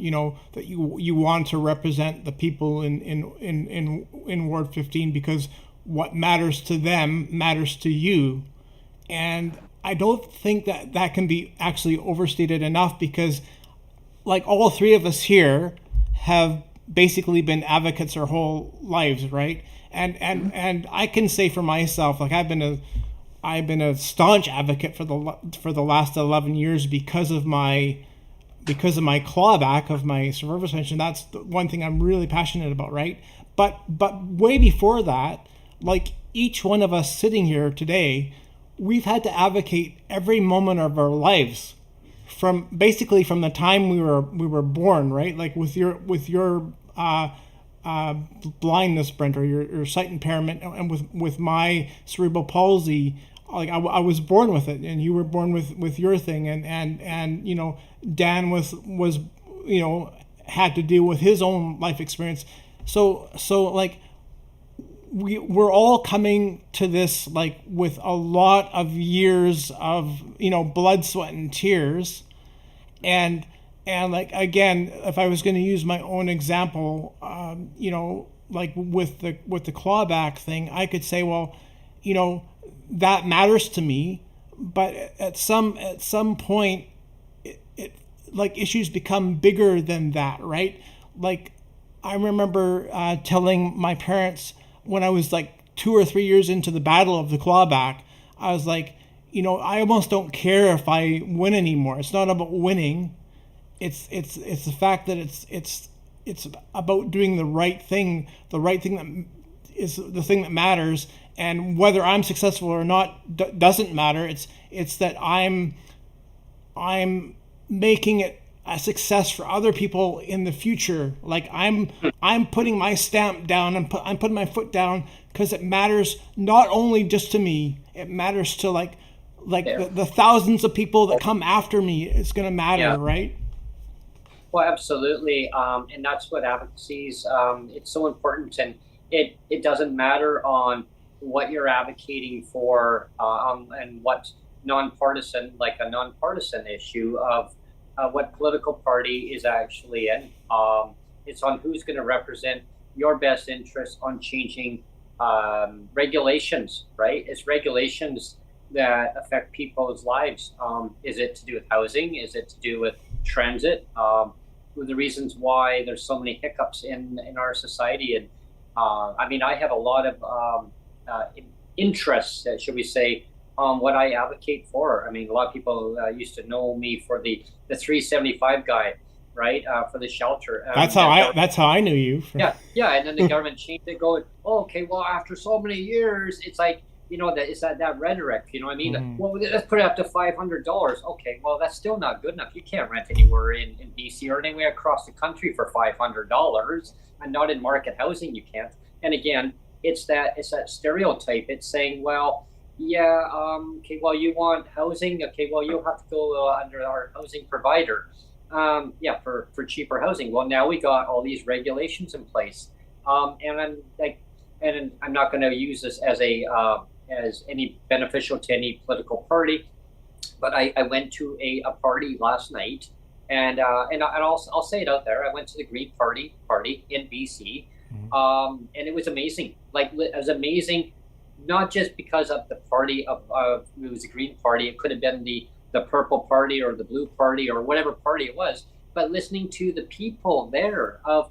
you want to represent the people in Ward 15 because what matters to them matters to you, and I don't think that can be actually overstated enough, because like all three of us here have basically been advocates our whole lives, right? And I can say for myself, like I've been a staunch advocate for the last 11 years because of my clawback of my survivor's pension. That's the one thing I'm really passionate about, right? But way before that, like each one of us sitting here today, we've had to advocate every moment of our lives, from the time we were born, right? Like with your blindness, Brent, or your sight impairment, and with my cerebral palsy, like I was born with it, and you were born with your thing, and Dan was had to deal with his own life experience. So like we're all coming to this like with a lot of years of blood, sweat, and tears, and like again, if I was going to use my own example, like with the clawback thing, I could say, well, that matters to me, but at some point, it like issues become bigger than that, right? Like I remember telling my parents when I was like 2 or 3 years into the battle of the clawback, I was like, I almost don't care if I win anymore. It's not about winning. It's the fact that it's about doing the right thing that is the thing that matters, and whether I'm successful or not doesn't matter. It's that I'm making it a success for other people in the future. Like I'm putting my stamp down, and I'm putting my foot down, because it matters not only just to me, it matters to like the thousands of people that come after me. It's going to matter, right?
Well, absolutely, and that's what advocacy is. It's so important, and it doesn't matter on what you're advocating for, and what nonpartisan, like a nonpartisan issue of what political party is actually in. It's on who's going to represent your best interest on changing regulations, right? It's regulations that affect people's lives. Is it to do with housing? Is it to do with transit? The reasons why there's so many hiccups in our society. And I mean, I have a lot of interests, should we say, what I advocate for. I mean, a lot of people used to know me for the 375 guy, right? For the shelter.
That's how I knew you.
Yeah. And then the government changed it, going, oh, okay, well, after so many years, it's like, it's that rhetoric, you know what I mean?
Mm-hmm.
Well, let's put it up to $500. Okay, well, that's still not good enough. You can't rent anywhere in BC or anywhere across the country for $500, and not in market housing. You can't. And again, it's that stereotype. It's saying, well, okay, well, you want housing. Okay, well, you'll have to go under our housing provider. for cheaper housing. Well, now we got all these regulations in place, and I'm not going to use this as as any beneficial to any political party, but I went to a party last night, and I'll say it out there. I went to the Green Party in BC, and it was amazing. Like, it was amazing, not just because of the party of it was the Green Party. It could have been the Purple Party or the Blue Party or whatever party it was, but listening to the people there of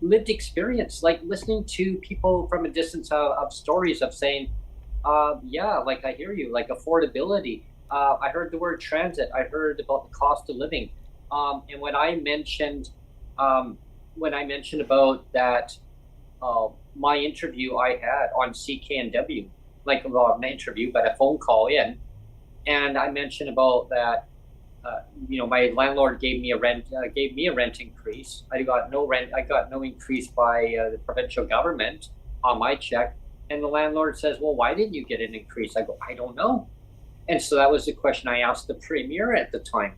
lived experience, like listening to people from a distance of stories of saying, like, I hear you, like affordability. I heard the word transit. I heard about the cost of living. And when I mentioned about that, my interview I had on CKNW, like, well, an interview, but a phone call in, and I mentioned about that. My landlord gave me a rent increase. I got no rent. I got no increase by the provincial government on my check. And the landlord says, "Well, why didn't you get an increase?" I go, "I don't know." And so that was the question I asked the premier at the time.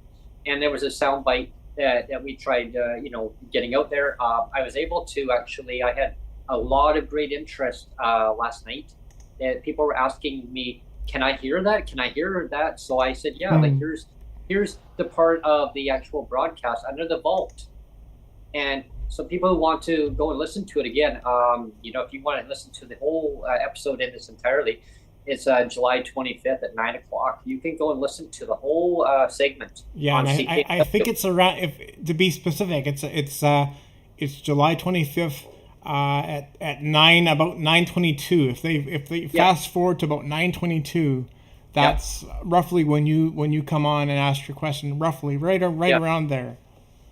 And there was a soundbite that we tried, getting out there. I was able to actually. I had a lot of great interest last night. People were asking me, "Can I hear that? Can I hear that?" So I said, "Yeah, like here's the part of the actual broadcast under the vault." And so people who want to go and listen to it again, if you want to listen to the whole episode in its entirely, it's July 25th at 9:00. You can go and listen to the whole segment.
Yeah, and I think it's around. If to be specific, it's July 25th at about 9:22. If they fast forward to about 9:22. That's roughly when you come on and ask your question, roughly right around there.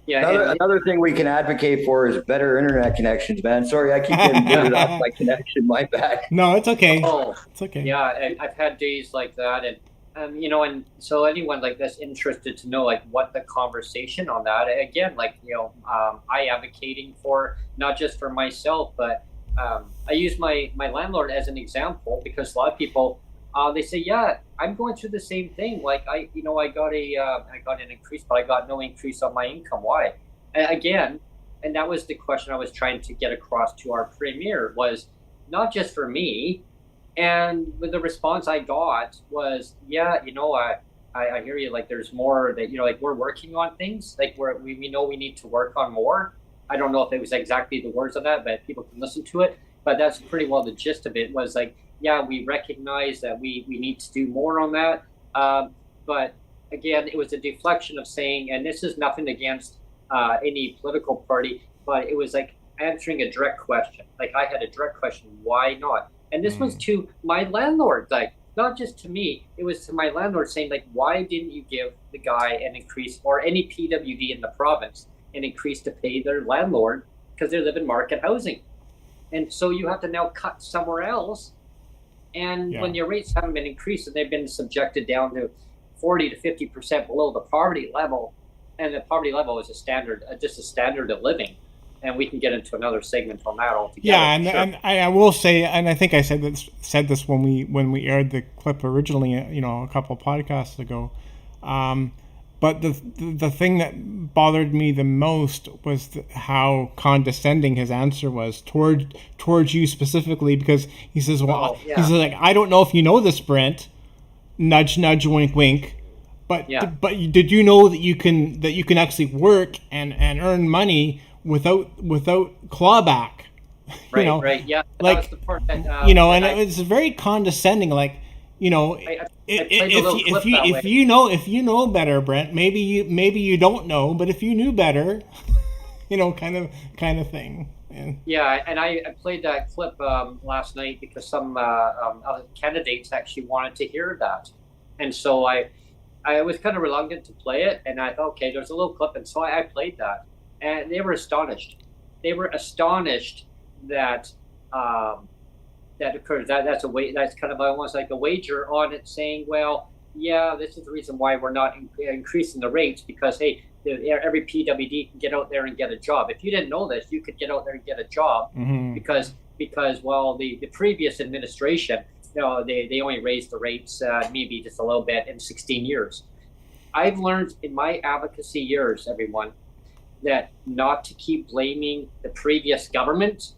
Yeah. Another thing we can advocate for is better internet connections, man. Sorry, I keep getting booted off my connection. My bad.
No, it's okay.
Oh,
it's okay.
Yeah, I've had days like that, and and so anyone like that's interested to know like what the conversation on that again, like I advocating for not just for myself, but I use my landlord as an example because a lot of people. They say, "Yeah, I'm going through the same thing. Like I got an increase, but I got no increase on my income. Why?" And that was the question I was trying to get across to our premier was not just for me. And with the response I got was, "Yeah, I hear you. Like there's more that like we're working on things. Like we know we need to work on more." I don't know if it was exactly the words of that, but people can listen to it. But that's pretty well the gist of it was like. Yeah, we recognize that we need to do more on that. But again, it was a deflection of saying, and this is nothing against any political party, but it was like answering a direct question. Like I had a direct question, why not? And this was to my landlord, like not just to me, it was to my landlord saying like, why didn't you give the guy an increase or any PWD in the province an increase to pay their landlord because they live in market housing? And so you have to now cut somewhere else. And when your rates haven't been increased and they've been subjected down to 40 to 50% below the poverty level, and the poverty level is just a standard of living, and we can get into another segment on that altogether.
Yeah, and I will say, and I think I said this when we aired the clip originally, a couple of podcasts ago. But the thing that bothered me the most was how condescending his answer was towards you specifically, because he says, he says like, "I don't know if you know this, Brent," nudge nudge, wink wink, but did you know that you can actually work and earn money without clawback?
Right, yeah.
Like,
that was the part that,
and it's very condescending, like. If you know better, Brent, maybe you don't know, but if you knew better, kind of thing.
Yeah, and I played that clip last night because some other candidates actually wanted to hear that, and so I was kind of reluctant to play it, and I thought, okay, there's a little clip, and so I played that, and they were astonished. They were astonished that. That occurs. That's kind of almost like a wager on it, saying, well, yeah, this is the reason why we're not increasing the rates because hey, every PWD can get out there and get a job. If you didn't know this, you could get out there and get a job because the previous administration, they only raised the rates maybe just a little bit in 16 years. I've learned in my advocacy years, everyone, that not to keep blaming the previous government.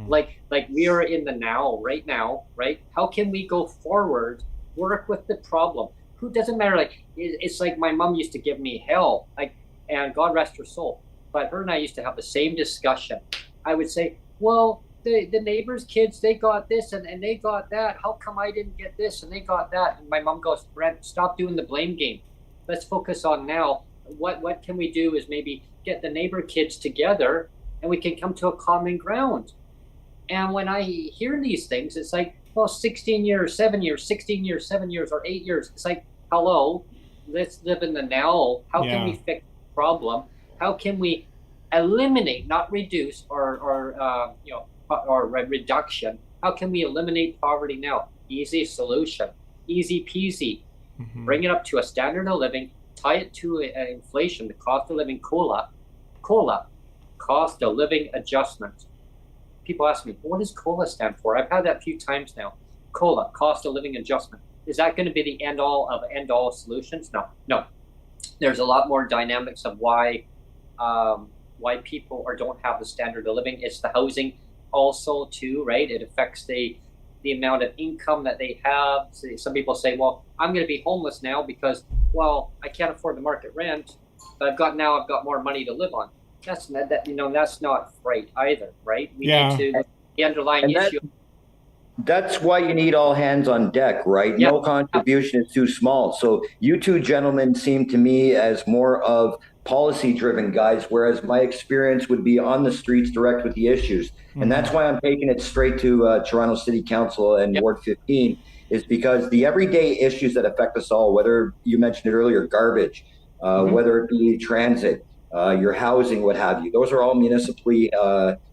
Like we are in the now, right now, right? How can we go forward, work with the problem? Who doesn't matter? Like it's like my mom used to give me hell, like, and God rest her soul. But her and I used to have the same discussion. I would say, well, the neighbors' kids, they got this and they got that. How come I didn't get this and they got that? And my mom goes, Brent, stop doing the blame game. Let's focus on now. What can we do is maybe get the neighbor kids together and we can come to a common ground. And when I hear these things, it's like, well, 16 years, 7 years, 16 years, 7 years, or 8 years. It's like, hello, let's live in the now. How can we fix the problem? How can we eliminate, not reduce, or reduction? How can we eliminate poverty now? Easy solution, easy peasy. Bring it up to a standard of living, tie it to inflation, the cost of living COLA, cost of living adjustment. People ask me, what does COLA stand for? I've had that a few times now. COLA, cost of living adjustment. Is that going to be the end all solutions? No. There's a lot more dynamics of why people don't have the standard of living. It's the housing also too, right? It affects the amount of income that they have. So some people say, well, I'm going to be homeless now because, well, I can't afford the market rent, but I've got more money to live on. That's not right either, right? We need to the underlying issue.
That's why you need all hands on deck, right? No contribution is too small. So you two gentlemen seem to me as more of policy-driven guys, whereas my experience would be on the streets direct with the issues. And that's why I'm taking it straight to Toronto City Council and Ward 15, is because the everyday issues that affect us all, whether you mentioned it earlier, garbage, whether it be transit, your housing, what have you, those are all municipally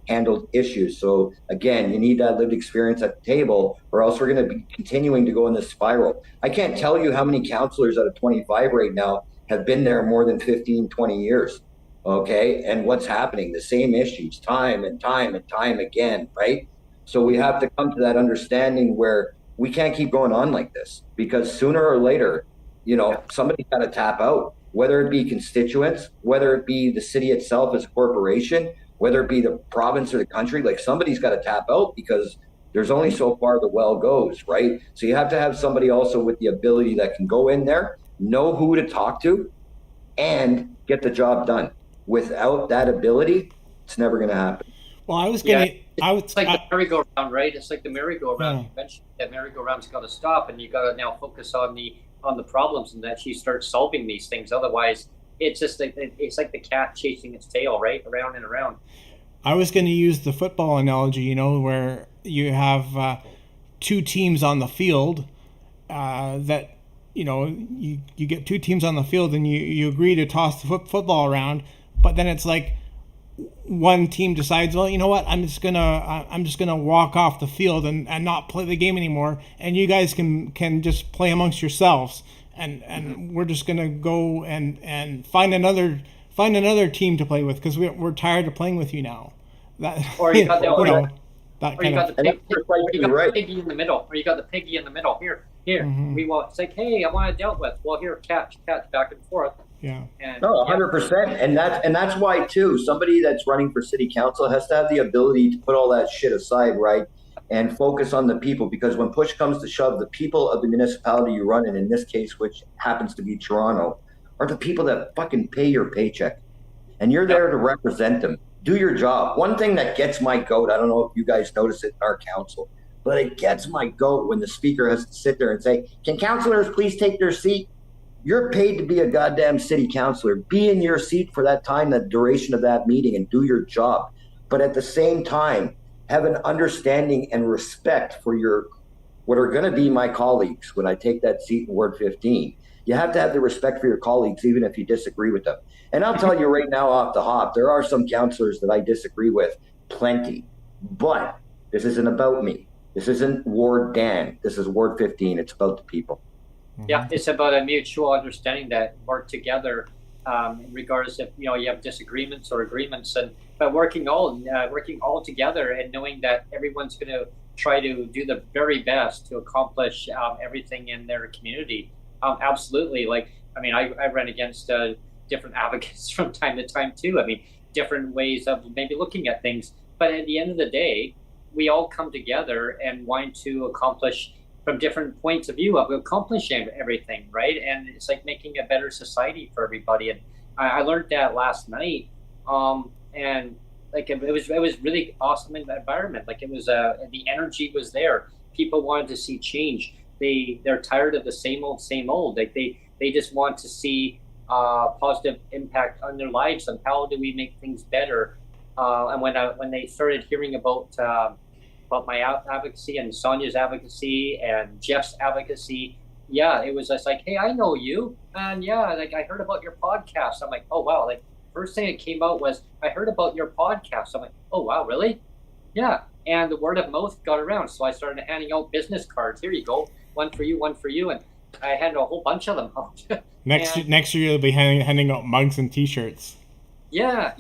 handled issues. So again, you need that lived experience at the table, or else we're going to be continuing to go in this spiral. I can't tell you how many councillors out of 25 right now have been there more than 15, 20 years. Okay. And what's happening? The same issues time and time and time again, right? So we have to come to that understanding where we can't keep going on like this, because sooner or later, somebody's got to tap out, whether it be constituents, whether it be the city itself as a corporation, whether it be the province or the country. Like, somebody's got to tap out, because there's only so far the well goes, right? So you have to have somebody also with the ability that can go in there, know who to talk to, and get the job done. Without that ability, it's never going to happen.
Well, it's
like the merry-go-round, right? It's like the merry-go-round. You mentioned that merry-go-round's got to stop, and you got to now focus on the problems, and that you start solving these things. Otherwise, it's just it's like the cat chasing its tail, right, around and around.
I was going to use the football analogy, where you have two teams on the field that. You get two teams on the field and you agree to toss the football around, but then it's like one team decides, well, you know what, I'm just gonna walk off the field and not play the game anymore, and you guys can just play amongst yourselves, and we're just gonna go and find another team to play with, because we're tired of playing with you now.
Or you got the
Right.
piggy in the middle, or you got the piggy in the middle. Here. We want. It's like, hey, I want to dealt with. Well, here, catch, back and forth.
Yeah.
And,
100%, and that's why too. Somebody that's running for city council has to have the ability to put all that shit aside, right, and focus on the people. Because when push comes to shove, the people of the municipality you run in this case, which happens to be Toronto, are the people that fucking pay your paycheck, and you're there to represent them. Do your job. One thing that gets my goat, I don't know if you guys notice it in our council, but it gets my goat when the speaker has to sit there and say, can councillors please take their seat? You're paid to be a goddamn city councillor. Be in your seat for that time, the duration of that meeting, and do your job. But at the same time, have an understanding and respect for what are going to be my colleagues when I take that seat in Ward 15. You have to have the respect for your colleagues, even if you disagree with them. And I'll tell you right now off the hop, there are some councillors that I disagree with, plenty. But this isn't about me. This isn't Ward Dan. This is Ward 15. It's about the people.
Yeah, it's about a mutual understanding that work together, regardless if you have disagreements or agreements, but working all together and knowing that everyone's going to try to do the very best to accomplish everything in their community. Absolutely, like I mean, I run against different advocates from time to time too. I mean, different ways of maybe looking at things. But at the end of the day, we all come together and want to accomplish from different points of view of accomplishing everything, right? And it's like making a better society for everybody. And I learned that last night, and like it was really awesome in the environment. Like it was the energy was there. People wanted to see change. They're tired of the same old. Like they just want to see positive impact on their lives, and how do we make things better. And when they started hearing about my advocacy and Sonia's advocacy and Jeff's advocacy, yeah, it was just like, hey, I know you, and yeah, like I heard about your podcast. I'm like, oh wow, like first thing that came out was I heard about your podcast. I'm like, oh wow, really? Yeah, and the word of mouth got around, so I started handing out business cards. Here you go, one for you, and I handed a whole bunch of them out.
Next year you'll be handing out mugs and T-shirts.
Yeah.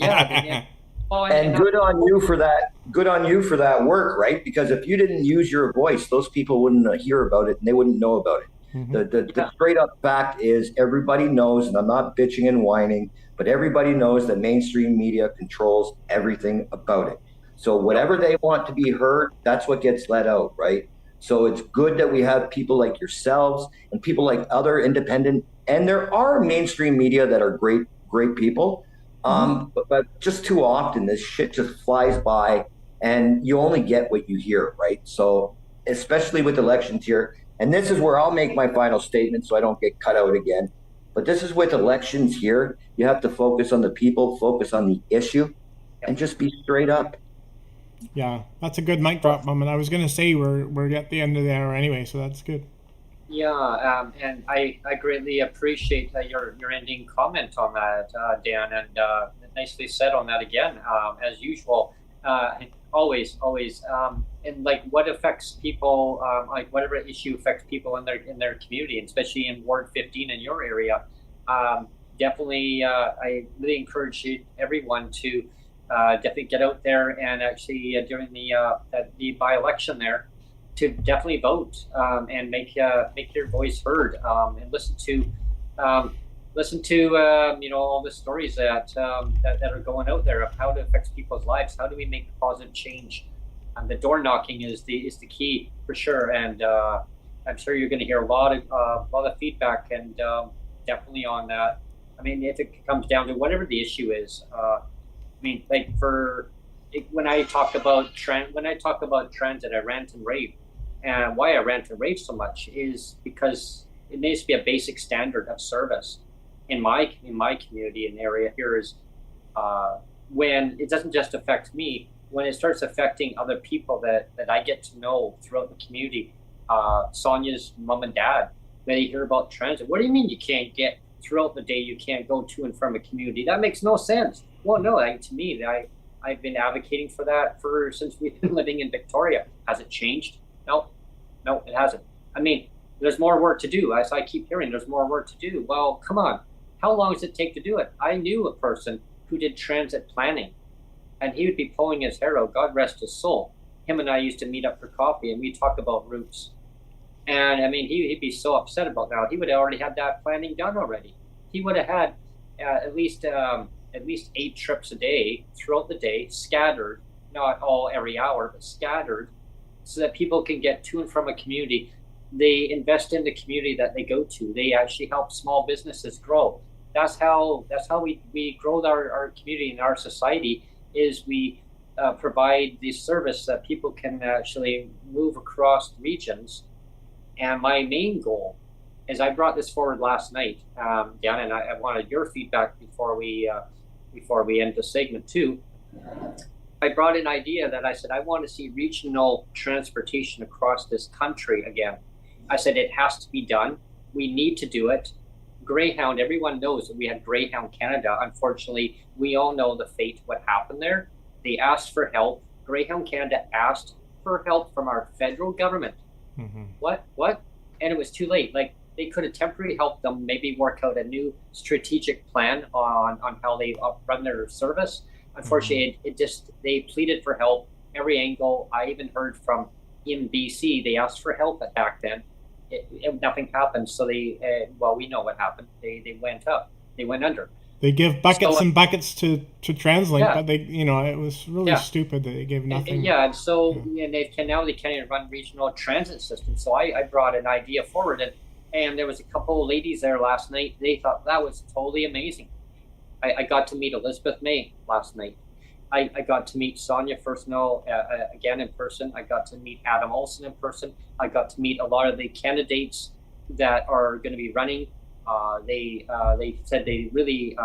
Oh,
and good on you for that. Good on you for that work, right? Because if you didn't use your voice, those people wouldn't hear about it and they wouldn't know about it. Mm-hmm. The straight up fact is everybody knows, and I'm not bitching and whining, but everybody knows that mainstream media controls everything about it. So whatever they want to be heard, that's what gets let out, right? So it's good that we have people like yourselves and people like other independent, and there are mainstream media that are great people. But just too often this shit just flies by and you only get what you hear, right? So especially with elections here, and this is where I'll make my final statement so I don't get cut out again. But this is with elections here, you have to focus on the people, focus on the issue, and just be straight up.
Yeah, that's a good mic drop moment. I was going to say we're at the end of the hour anyway, so that's good.
Yeah, and I greatly appreciate your ending comment on that, Dan, and nicely said on that again, as usual. Always, and like what affects people, like whatever issue affects people in their community, and especially in Ward 15 in your area. Definitely, I really encourage everyone to definitely get out there and actually during the by-election there, to definitely vote and make your voice heard, and listen to all the stories that are going out there of how it affects people's lives. How do we make positive change? And the door knocking is the key for sure. And I'm sure you're going to hear a lot of feedback, and definitely on that. I mean, if it comes down to whatever the issue is, I mean, like when I talk about transit, I rant and rave. And why I rant and rave so much is because it needs to be a basic standard of service in my community and area here. Is when it doesn't just affect me, when it starts affecting other people that I get to know throughout the community. Sonia's mom and dad, they hear about transit. What do you mean you can't get throughout the day? You can't go to and from a community? That makes no sense. Well, no, to me, I've been advocating for that since we've been living in Victoria. Has it changed? No, it hasn't. I mean, there's more work to do. As I keep hearing, there's more work to do. Well, come on. How long does it take to do it? I knew a person who did transit planning, and he would be pulling his hair out, God rest his soul. Him and I used to meet up for coffee, and we'd talk about routes. And I mean, he'd be so upset about that. He would have already had that planning done already. He would have had at least 8 trips a day throughout the day, scattered, not all every hour, but scattered, so that people can get to and from a community. They invest in the community that they go to. They actually help small businesses grow. That's how we grow our community and our society, is we provide the service that people can actually move across regions. And my main goal is, I brought this forward last night, Dan, and I wanted your feedback before we end the segment too. I brought an idea that I said, I want to see regional transportation across this country again. I said, it has to be done. We need to do it. Greyhound, everyone knows that we had Greyhound Canada. Unfortunately, we all know the fate, what happened there. They asked for help. Greyhound Canada asked for help from our federal government. Mm-hmm. What? And it was too late. Like, they could have temporarily helped them, maybe work out a new strategic plan on how they run their service. Unfortunately, they pleaded for help every angle. I even heard from in BC, they asked for help back then. nothing happened. So we know what happened. They went up. They went under.
They give buckets and buckets to TransLink,
Yeah.
but it was really stupid that they gave nothing.
And they can't even run regional transit systems. So I brought an idea forward, and there was a couple of ladies there last night. They thought that was totally amazing. I got to meet Elizabeth May last night. I got to meet Sonia Firstnell again in person. I got to meet Adam Olson in person. I got to meet a lot of the candidates that are going to be running. They said they really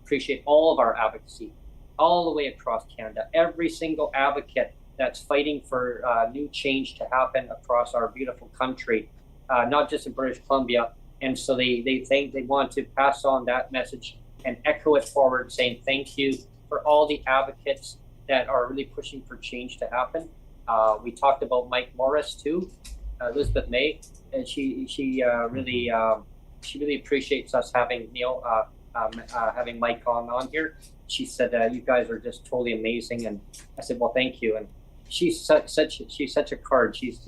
appreciate all of our advocacy all the way across Canada. Every single advocate that's fighting for new change to happen across our beautiful country, not just in British Columbia. And so they think they want to pass on that message and echo it forward, saying thank you for all the advocates that are really pushing for change to happen. We talked about Mike Morris too, Elizabeth May, and she really appreciates us having having Mike on here. She said you guys are just totally amazing, and I said, well, thank you. And she's such a card. She's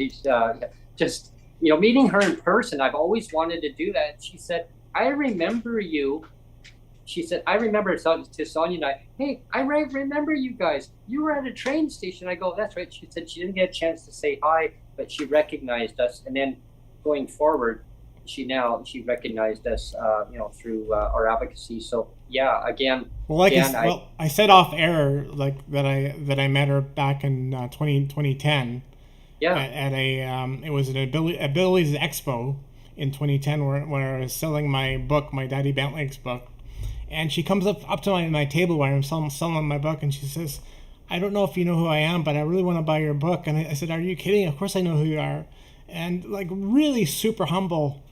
just meeting her in person. I've always wanted to do that. She said, I remember you. She said, I remember to Sonia and I, hey, I remember you guys. You were at a train station. I go, that's right. She said she didn't get a chance to say hi, but she recognized us. And then going forward, she recognized us, through our advocacy. So yeah, again.
Well, I said off air that I met her back in 2010.
Yeah.
At it was an Abilities Expo in 2010 where I was selling my book, my Daddy Bentlake's book. And she comes up to my table where I'm selling my book, and she says, I don't know if you know who I am, but I really want to buy your book. And I said, are you kidding? Of course I know who you are. And really super humble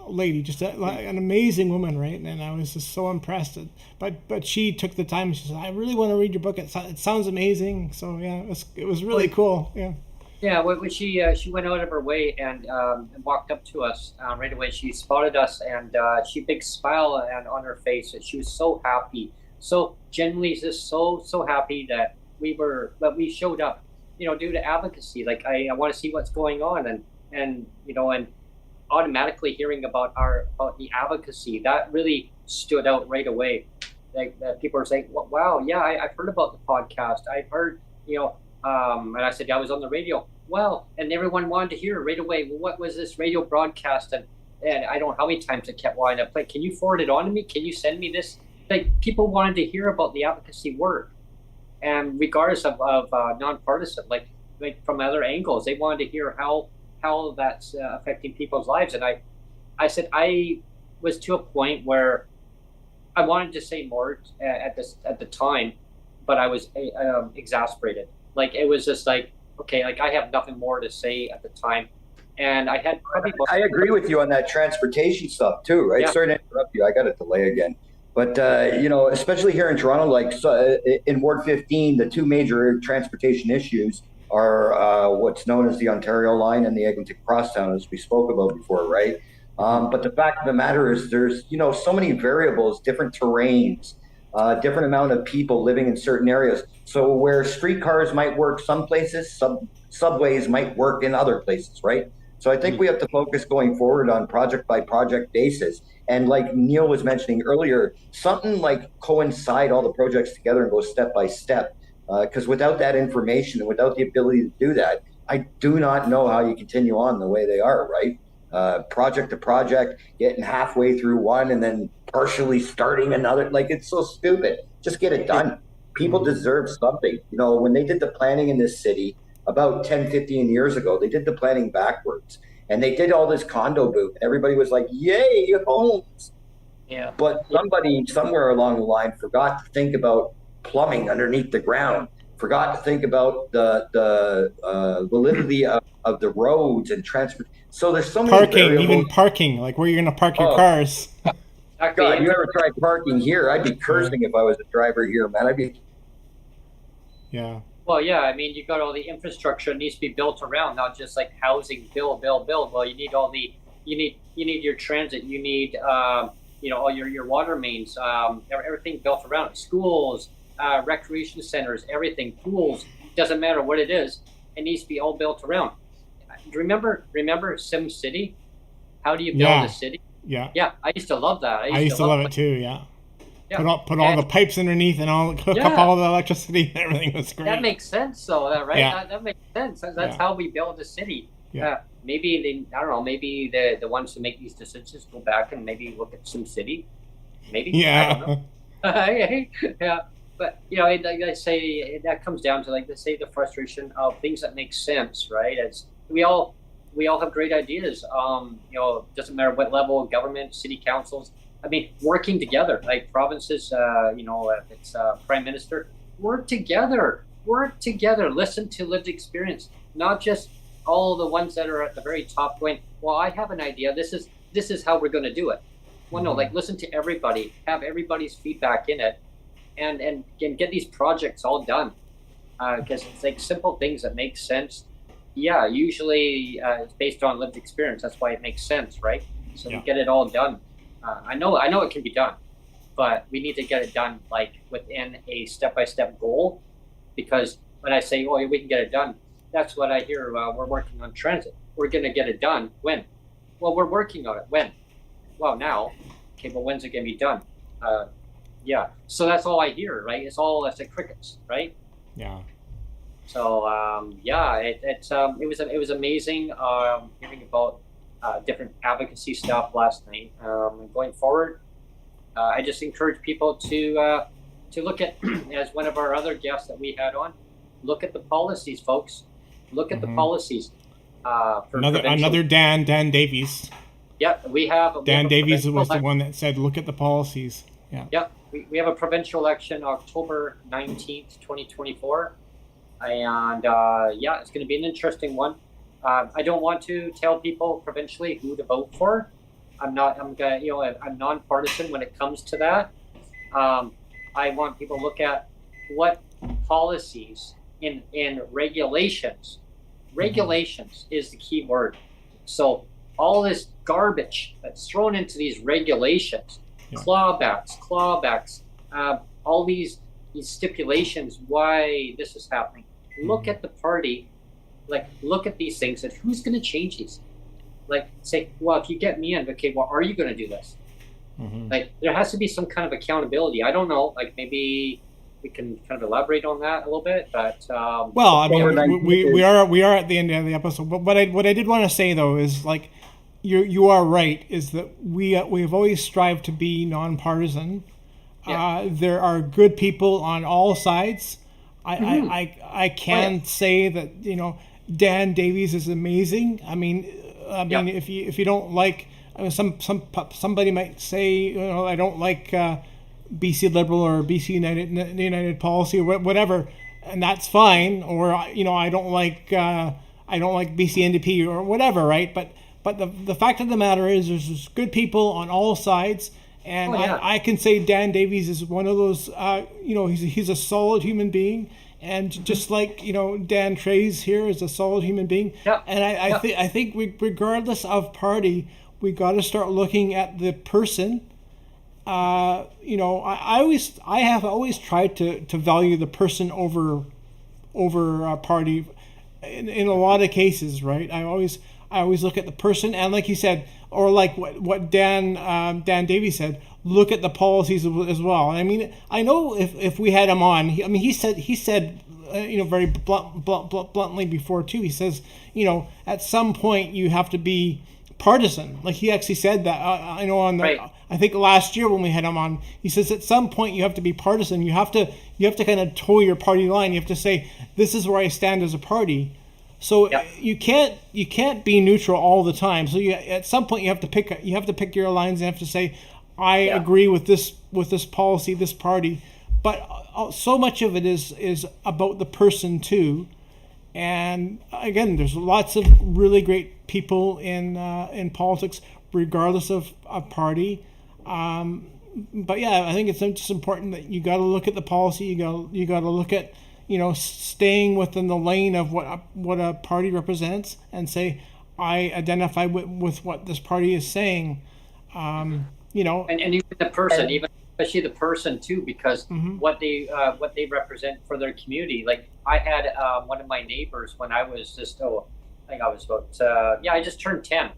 lady, just an amazing woman, right? And I was just so impressed. But she took the time. She said, I really want to read your book. It sounds amazing. So yeah, it was really cool. Yeah.
Yeah, when she went out of her way and walked up to us right away. She spotted us, and she big smile on her face, and she was so happy, so genuinely just so happy that we showed up, due to advocacy. Like I want to see what's going on, and automatically hearing about the advocacy that really stood out right away. Like people are saying, wow, yeah, I've heard about the podcast. I've heard, and I said I was on the radio. Well, and everyone wanted to hear it right away. Well, what was this radio broadcast? And I don't know how many times it kept wanting to play. Can you forward it on to me? Can you send me this? Like people wanted to hear about the advocacy work, and regardless of nonpartisan, like from other angles, they wanted to hear how that's affecting people's lives. And I said I was to a point where I wanted to say more at the time, but I was exasperated. Like it was just like, okay, like I have nothing more to say at the time. And I had probably...
I agree with you on that transportation stuff too, right?
Yeah.
Sorry to interrupt you. I got a delay again. But, especially here in Toronto, in Ward 15, the two major transportation issues are what's known as the Ontario line and the Eglinton Crosstown, as we spoke about before, right? But the fact of the matter is there's, so many variables, different terrains, different amount of people living in certain areas. So where streetcars might work some places, subways might work in other places, right? So I think we have to focus going forward on project by project basis. And like Neil was mentioning earlier, something like coincide all the projects together and go step by step. Because without that information and without the ability to do that, I do not know how you continue on the way they are, right? Project to project, getting halfway through one and then partially starting another. Like, it's so stupid. Just get it done. People deserve something. When they did the planning in this city about 10, 15 years ago, they did the planning backwards. And they did all this condo boom. Everybody was like, yay, homes.
Yeah.
But somebody somewhere along the line forgot to think about plumbing underneath the ground, forgot to think about the validity of the roads and transport. So there's so many variables.
Even parking, like where you're going to park your cars.
God, you ever tried parking here? I'd be cursing if I was a driver here, man.
Yeah.
Well, yeah, I mean, you got all the infrastructure that needs to be built around, not just like housing, build. Well, you need you need your transit, you need, all your water mains, everything built around it. Schools, recreation centers, everything, pools, doesn't matter what it is, it needs to be all built around. Remember Sim City? How do you build
Yeah.
a city?
Yeah.
Yeah, I used to love that.
I used to love it too. Yeah.
Yeah.
Put all
And
the pipes underneath and hook up all the electricity and everything. Was great.
that makes sense, though, right?
Yeah.
That makes sense. That's
Yeah.
how we build a city.
Yeah.
Maybe I don't know. Maybe the ones who make these decisions go back and maybe look at some city. Maybe.
Yeah.
I don't know. Yeah. But like I say, that comes down to, like, let's say, the frustration of things that make sense, right? As we all have great ideas. Doesn't matter what level of government, city councils. I mean, working together, like provinces. If it's prime minister, work together. Listen to lived experience, not just all the ones that are at the very top going, well, I have an idea. This is how we're going to do it. Well, no, like, listen to everybody, have everybody's feedback in it, and get these projects all done. Because it's like simple things that make sense. Yeah, usually it's based on lived experience. That's why it makes sense, right? So we get it all done. I know it can be done, but we need to get it done, like, within a step-by-step goal. Because when I say, oh, we can get it done, that's what I hear. We're working on transit. We're going to get it done. When? Well, we're working on it. When? Well, now. Okay, but when's it going to be done? Yeah. So that's all I hear, right? It's like crickets, right?
Yeah.
So it was amazing hearing about different advocacy stuff last night. Going forward, I just encourage people to look at, as one of our other guests that we had on, look at the policies, folks. Look at the policies. For
another Dan Davies.
Yep, we have.
Dan Davies was the one that said, look at the policies. Yeah.
Yep, we have a provincial election October 19th, 2024. And it's going to be an interesting one. I don't want to tell people provincially who to vote for. I'm nonpartisan when it comes to that. I want people to look at what policies in regulations. Regulations is the key word. So all this garbage that's thrown into these regulations, clawbacks, all these stipulations, why this is happening. Look at the party, look at these things, and who's going to change these? Like, say, well, if you get me in, okay, well, are you going to do this? Like, there has to be some kind of accountability. I don't know, like, maybe we can kind of elaborate on that a little bit, but
well, I mean, we are at the end of the episode. But what I did want to say, though, is, like, you are right, is that we've always strived to be nonpartisan. There are good people on all sides. I can say that Dan Davies is amazing. I mean if you don't like, somebody might say I don't like BC Liberal or BC United Policy or whatever, and that's fine. Or I don't like BC NDP or whatever, right? But the fact of the matter is there's good people on all sides. And I can say Dan Davies is one of those, he's a solid human being. And just like, Dan Trays here is a solid human being. Yeah. And I think regardless of party, we got to start looking at the person. I have always tried to value the person over party in a lot of cases, right? I always look at the person, and like you said, or like what Dan Davies said, look at the policies as well. I mean, I know if we had him on, he said very bluntly before too. He says, at some point you have to be partisan. Like, he actually said that. I know on the right. I think last year when we had him on, he says at some point you have to be partisan. You have to kind of toe your party line. You have to say, this is where I stand as a party. So you can't be neutral all the time. So at some point you have to pick your lines and have to say, I agree with this policy, this party. But so much of it is about the person too. And again, there's lots of really great people in politics, regardless of party. But I think it's just important that you got to look at the policy. You got to look at staying within the lane of what a party represents, and say, I identify with what this party is saying. And
even the person, especially the person too, because what they represent for their community. Like, I had one of my neighbors when I was I just turned 10,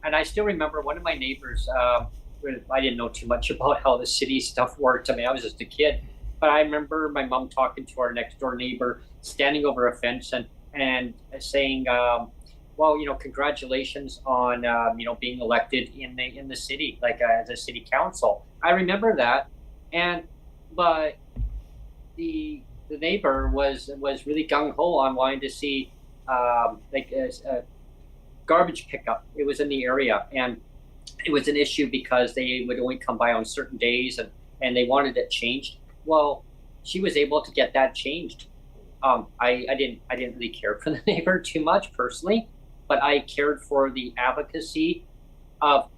And I still remember one of my neighbors. I didn't know too much about how the city stuff worked. I mean, I was just a kid, but I remember my mom talking to our next door neighbor, standing over a fence and saying, "Well, congratulations on being elected in the city, like as a city council." I remember that, but the neighbor was really gung ho on wanting to see like a garbage pickup. It was in the area, and it was an issue because they would only come by on certain days, and they wanted it changed. Well, she was able to get that changed. I didn't really care for the neighbor too much personally, but I cared for the advocacy of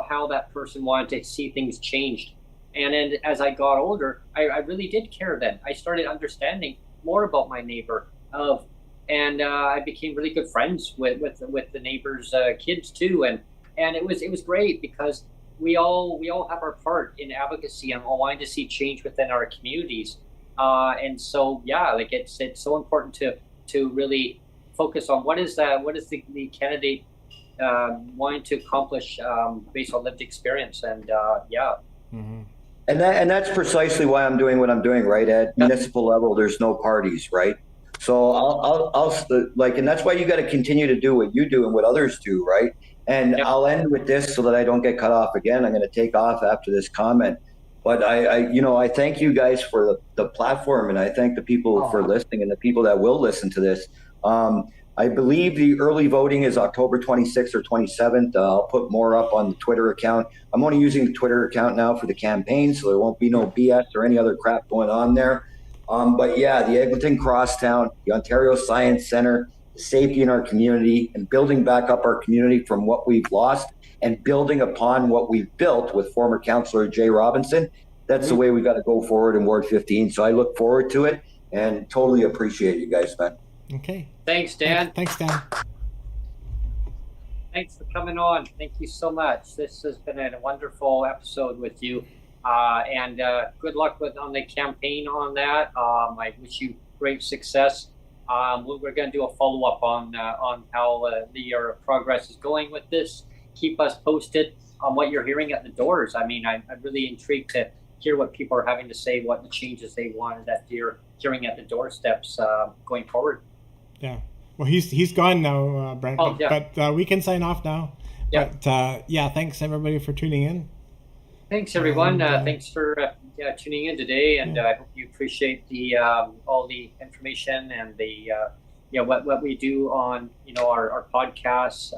how that person wanted to see things changed. And then as I got older, I really did care then. I started understanding more about my neighbor and I became really good friends with the neighbors' kids too. And it was great because we all have our part in advocacy and wanting to see change within our communities. And so yeah, like it's so important to really focus on what is the candidate wanting to accomplish based on lived experience. And yeah.
Mm-hmm.
And that's precisely why I'm doing what I'm doing, right? At municipal level, there's no parties, right? So I'll like, and that's why you got to continue to do what you do and what others do, right? And
Yep.
I'll end with this so that I don't get cut off again. I'm going to take off after this comment, but I thank you guys for the platform, and I thank the people for listening and the people that will listen to this. I believe the early voting is October 26th or 27th. I'll put more up on the Twitter account. I'm only using the Twitter account now for the campaign, so there won't be no BS or any other crap going on there. But yeah, the Eglinton Crosstown, the Ontario Science Centre, the safety in our community, and building back up our community from what we've lost and building upon what we've built with former Councillor Jay Robinson. That's the way we got to go forward in Ward 15. So I look forward to it and totally appreciate you guys, man.
Okay.
Thanks, Dan.
Thanks, Dan.
Thanks for coming on. Thank you so much. This has been a wonderful episode with you. And good luck on the campaign on that. I wish you great success. We're going to do a follow-up on how your progress is going with this. Keep us posted on what you're hearing at the doors. I mean, I'm really intrigued to hear what people are having to say, what the changes they wanted that you're hearing at the doorsteps going forward.
Yeah. Well, he's gone now, Brent.
Oh, yeah.
But we can sign off now.
Yeah.
But yeah, thanks everybody for tuning in.
Thanks, everyone. Thanks for tuning in today, and I hope you appreciate the all the information and the what we do on our podcasts.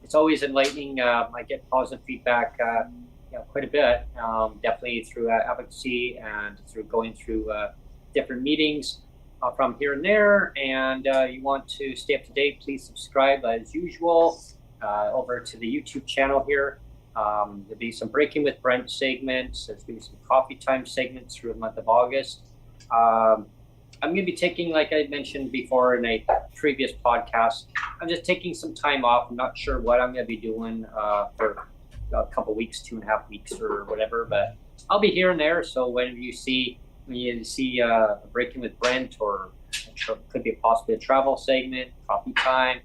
It's always enlightening. I get positive feedback quite a bit, definitely through advocacy and through going through different meetings from here and there. And you want to stay up to date, please subscribe as usual over to the YouTube channel here. There'll be some Breaking with Brent segments. There's going to be some coffee time segments through the month of August. I'm going to be taking, like I mentioned before in a previous podcast, I'm just taking some time off. I'm not sure what I'm going to be doing for a couple weeks, 2.5 weeks or whatever, but I'll be here and there. So when you see Breaking with Brent, or it could be possibly a travel segment, coffee time,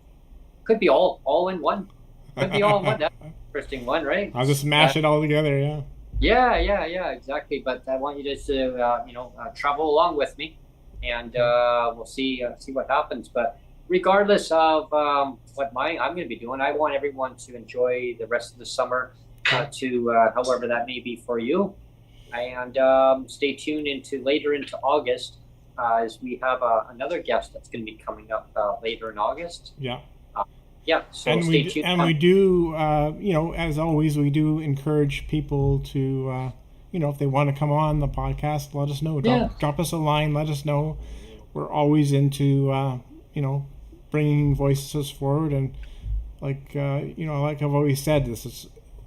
could be all in one. Could be all in one. That's an interesting one, right?
I'll just mash it all together, yeah.
Yeah, exactly. But I want you just to travel along with me, and we'll see what happens. But regardless of what I'm going to be doing, I want everyone to enjoy the rest of the summer, to however that may be for you, and stay tuned later into August, as we have another guest that's going to be coming up later in August.
Yeah.
Yeah, so
and
stay tuned.
We do, as always, we do encourage people to, if they want to come on the podcast, let us know. Drop us a line, let us know. We're always into, bringing voices forward. And like I've always said, this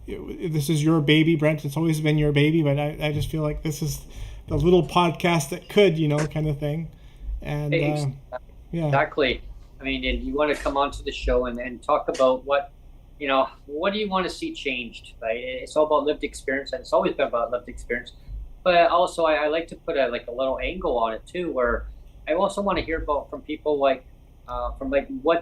is your baby, Brent. It's always been your baby, but I just feel like this is the little podcast that could, kind of thing. And yeah.
Exactly. I mean, and you want to come onto the show and talk about what do you want to see changed, right? It's all about lived experience, and it's always been about lived experience. But also, I like to put a little angle on it too, where I also want to hear from people what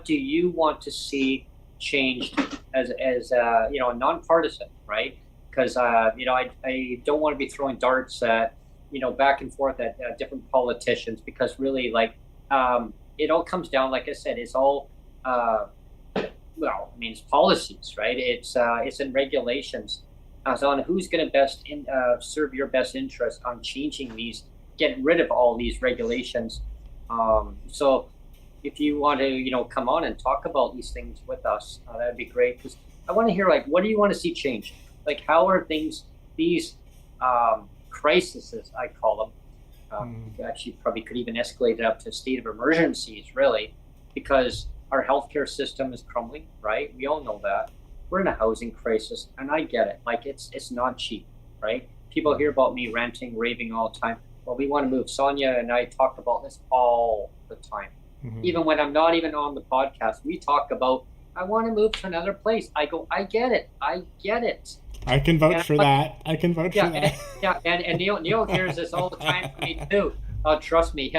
do you want to see changed as a nonpartisan, right? Because I don't want to be throwing darts at back and forth at different politicians, because really, like, it all comes down, like I said, it's all it's policies, right? It's in regulations, so on who's going to best serve your best interest on changing these, get rid of all these regulations. So if you want to come on and talk about these things with us, that'd be great, because I want to hear, like, what do you want to see change? Like, how are things, these crises, I call them, actually probably could even escalate it up to a state of emergencies, really, because our healthcare system is crumbling, right? We all know that. We're in a housing crisis, and I get it. Like, it's not cheap, right? People hear about me ranting, raving all the time. Well, we want to move. Sonia and I talk about this all the time. Even when I'm not even on the podcast, we talk about, I want to move to another place. I go, I get it. I can vouch for that. And Neil hears this all the time from me too. Trust me.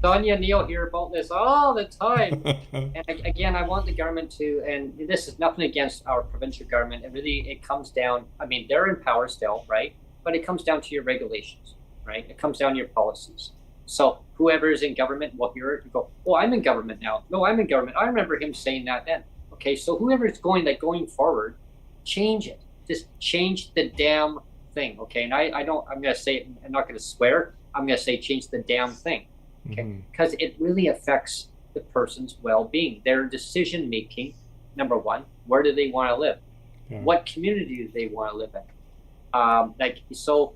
Sonia and Neil hear about this all the time. And again, I want the government to, and this is nothing against our provincial government. It comes down, I mean, they're in power still, right? But it comes down to your regulations, right? It comes down to your policies. So whoever is in government will hear it and go, oh, I'm in government now. No, I'm in government. I remember him saying that then. Okay, so whoever is going forward, change it. Just change the damn thing, okay? And I'm going to say it, I'm not going to swear. I'm going to say change the damn thing, okay? Because it really affects the person's well-being, their decision-making. Number one, where do they want to live? Yeah. What community do they want to live in? So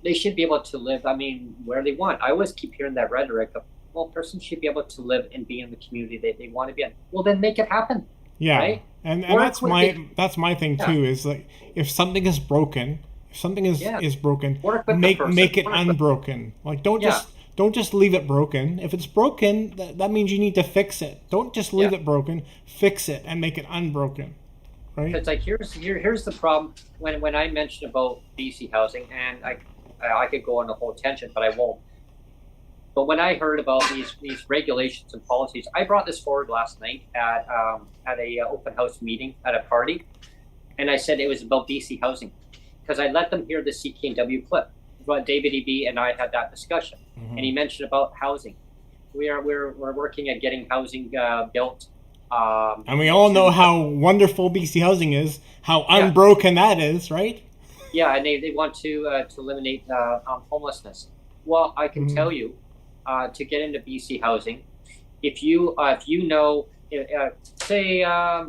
they should be able to live, where they want. I always keep hearing that rhetoric of, well, a person should be able to live and be in the community that they want to be in. Well, then make it happen.
Yeah,
right?
and that's my thing too. Is like, if something is broken, is broken, make it unbroken. Like, don't just leave it broken. If it's broken, that means you need to fix it. Don't just leave it broken. Fix it and make it unbroken. Right?
Because like here's the problem when I mentioned about BC housing, and I could go on a whole tangent, but I won't. But when I heard about these regulations and policies, I brought this forward last night at a open house meeting at a party, and I said it was about BC housing, because I let them hear the CKNW clip. But David Eby and I had that discussion, and he mentioned about housing. We're working at getting housing built.
And we all know how wonderful BC housing is, how unbroken that is, right?
Yeah, and they want to eliminate homelessness. Well, I can tell you, to get into BC housing, if you know, say, I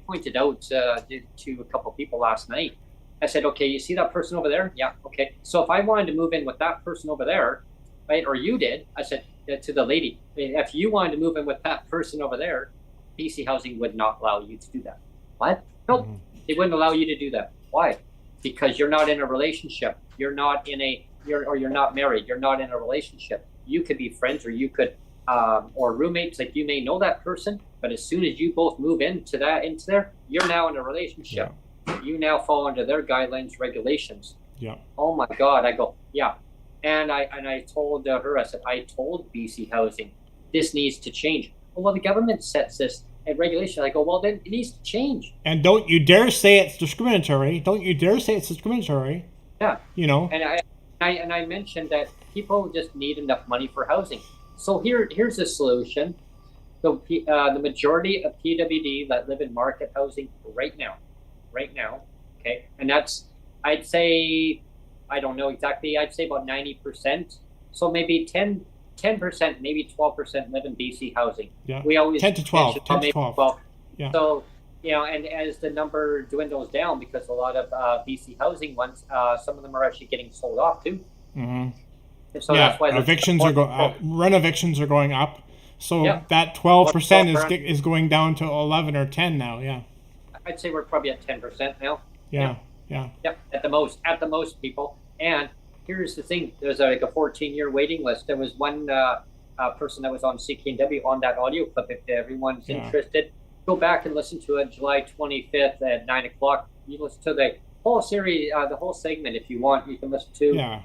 pointed out to a couple of people last night. I said, okay, you see that person over there? Yeah, okay. So if I wanted to move in with that person over there, right, or you did, I said to the lady, if you wanted to move in with that person over there, BC housing would not allow you to do that. What? Nope, they wouldn't allow you to do that. Why? Because you're not in a relationship. You're not married. You're not in a relationship. You could be friends, or you could, or roommates. Like, you may know that person, but as soon as you both move into there, you're now in a relationship. Yeah. You now fall under their guidelines, regulations. Yeah. Oh my God! I go, yeah, and I told her. I said, I told BC Housing, this needs to change. Well, the government sets this regulation. I go, well, then it needs to change.
And don't you dare say it's discriminatory. Don't you dare say it's discriminatory.
Yeah.
You know.
And I mentioned that people just need enough money for housing. So here's a solution. The majority of PWD that live in market housing right now, okay, and that's, I'd say, I don't know exactly, I'd say about 90%. So maybe 10%, maybe 12% live in BC housing.
Yeah.
We always
10 to 12. 10 to 12.
Yeah. So, and as the number dwindles down, because a lot of BC housing ones, some of them are actually getting sold off too.
Mm-hmm.
And so that's why
evictions are rent evictions are going up. So that 12% is going down to 11 or 10 now. Yeah.
I'd say we're probably at 10% now.
Yeah.
Yep. At the most, people. And here's the thing: there's like a 14-year waiting list. There was one person that was on CKNW on that audio clip. If everyone's interested, go back and listen to it. July 25th at 9:00. You listen to the whole series, the whole segment if you want. You can listen to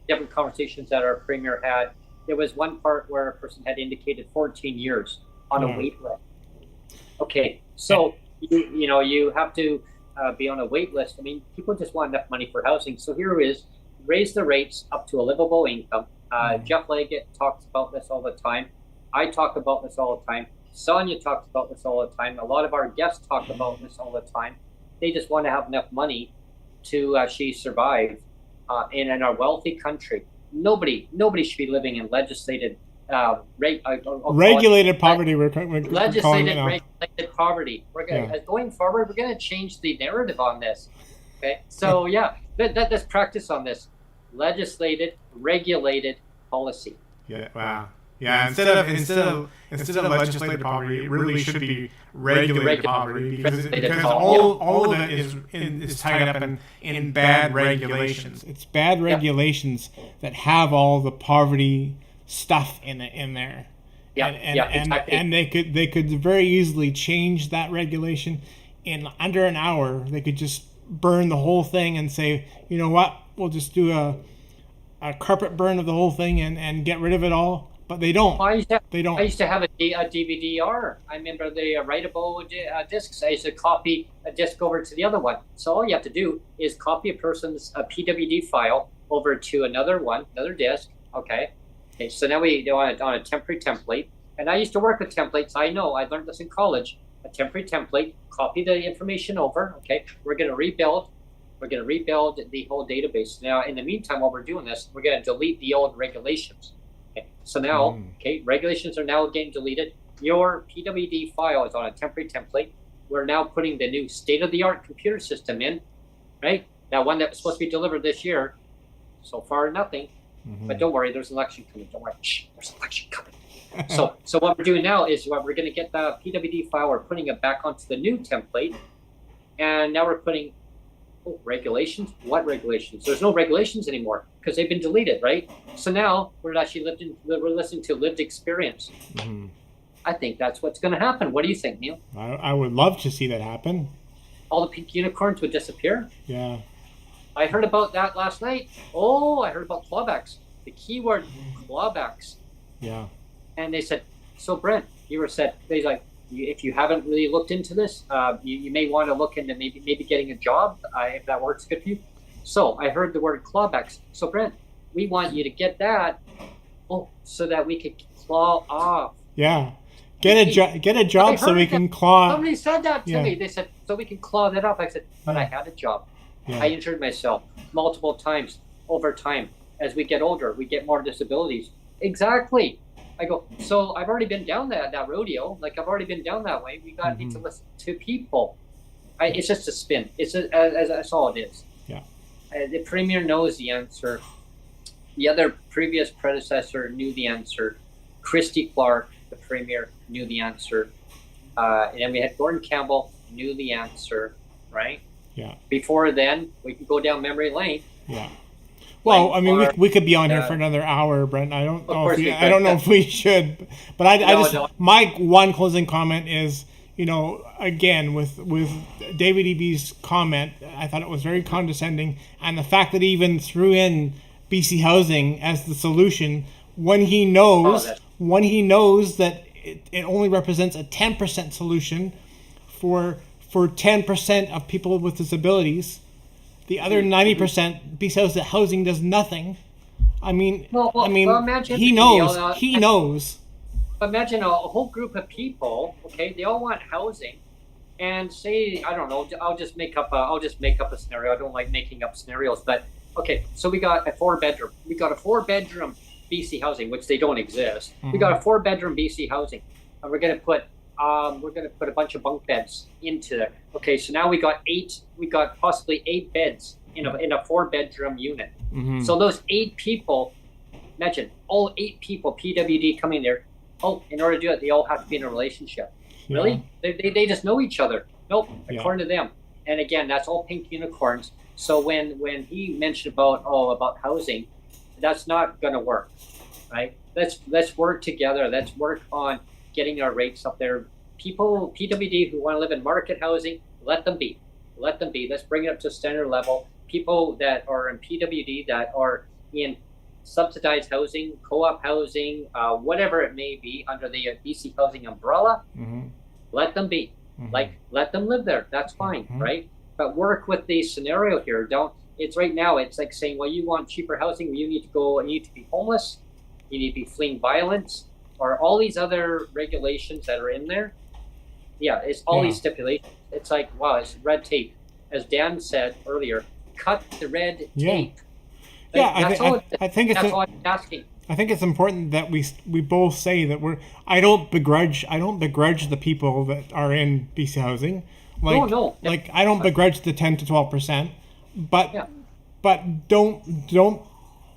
different conversations that our premier had. There was one part where a person had indicated 14 years on a wait list. Okay, so you have to be on a wait list. I mean, people just want enough money for housing. So here is raise the rates up to a livable income. Jeff Leggett talks about this all the time. I talk about this all the time. Sonia talks about this all the time. A lot of our guests talk about this all the time. They just want to have enough money to actually survive in our wealthy country. Nobody should be living in legislated
regulated poverty.
Regulated poverty. We're gonna going forward. We're gonna change the narrative on this. Okay, so let's practice on this legislated, regulated policy.
Yeah. Wow. Yeah. Instead of legislated poverty, it really should be regulated poverty because all of it is tied up in bad regulations. It's bad regulations that have all the poverty stuff in there.
Exactly.
And they could very easily change that regulation in under an hour. They could just burn the whole thing and say, you know what, we'll just do a carpet burn of the whole thing and get rid of it all. But they don't.
I used to have a DVD-R. I remember the writable discs. I used to copy a disc over to the other one. So all you have to do is copy a person's PWD file over to another disc. Okay. So now we do on a temporary template. And I used to work with templates. I know. I learned this in college. A temporary template. Copy the information over. Okay. We're going to rebuild the whole database. Now, in the meantime, while we're doing this, we're going to delete the old regulations. Okay, so now, regulations are now getting deleted. Your PWD file is on a temporary template. We're now putting the new state-of-the-art computer system in, right? That one that was supposed to be delivered this year. So far, nothing. But don't worry, there's an election coming. Don't worry, there's an election coming. So what we're doing now is we're going to get the PWD file. We're putting it back onto the new template, and now we're putting regulations. What regulations? There's no regulations anymore because they've been deleted, right? So now we're listening to lived experience. I think that's what's going to happen. What do you think, Neil?
I would love to see that happen.
All the pink unicorns would disappear.
Yeah.
I heard about that last night. Oh, I heard about clawbacks. The keyword clawbacks.
Yeah.
And they said, so Brent, they like, if you haven't really looked into this, you may want to look into maybe getting a job if that works good for you. So I heard the word clawbacks. So Brent, we want you to get that, so that we could claw off.
Yeah, get a job so we can claw.
Somebody said that to me. They said so we can claw that off. I said, but I had a job. I injured myself multiple times over time. As we get older, we get more disabilities. Exactly. I go, so I've already been down that rodeo. Like I've already been down that way. We need to listen to people. It's just a spin. That's all it is.
Yeah.
The Premier knows the answer. The other previous predecessor knew the answer. Christy Clark, the Premier, knew the answer. And then we had Gordon Campbell, knew the answer, right?
Yeah.
Before then, we can go down memory lane.
Yeah. Well, I mean, we could be on here for another hour, Brent. I don't know if we should, but my one closing comment is, again with David Eby's comment, I thought it was very condescending, and the fact that he even threw in BC Housing as the solution when he knows that it only represents a 10% solution for 10% of people with disabilities. The other 90%, BC Housing does nothing. I mean, he knows. He knows.
Imagine a whole group of people. Okay, they all want housing, and say, I don't know. I'll just make up a scenario. I don't like making up scenarios, but okay. So we got a 4-bedroom. We got a 4-bedroom BC Housing, which they don't exist. We got a 4-bedroom BC Housing, and we're gonna put a bunch of bunk beds into there. Okay, so now we got possibly 8 beds in a 4-bedroom unit. So those 8 people, imagine all 8 people PWD coming there. In order to do it, they all have to be in a relationship. Yeah. Really? They just know each other. Nope, according to them. And again, that's all pink unicorns. So when he mentioned about housing, that's not going to work, right? Let's work together. Let's work on getting our rates up there. People, PWD who want to live in market housing, let them be. Let's bring it up to standard level. People that are in PWD that are in subsidized housing, co-op housing, whatever it may be under the BC Housing umbrella, let them be. Like, let them live there. That's fine, right? But work with the scenario here. It's right now, it's like saying, well, you want cheaper housing, you need to be homeless, you need to be fleeing violence, or all these other regulations that are in there. Yeah, it's all these stipulations. It's like, wow, it's red tape. As Dan said earlier, cut the red tape.
I think
that's all I'm asking.
I think it's important that we both say that I don't begrudge the people that are in BC housing.
No.
Like I don't begrudge the 10 to 12%, but don't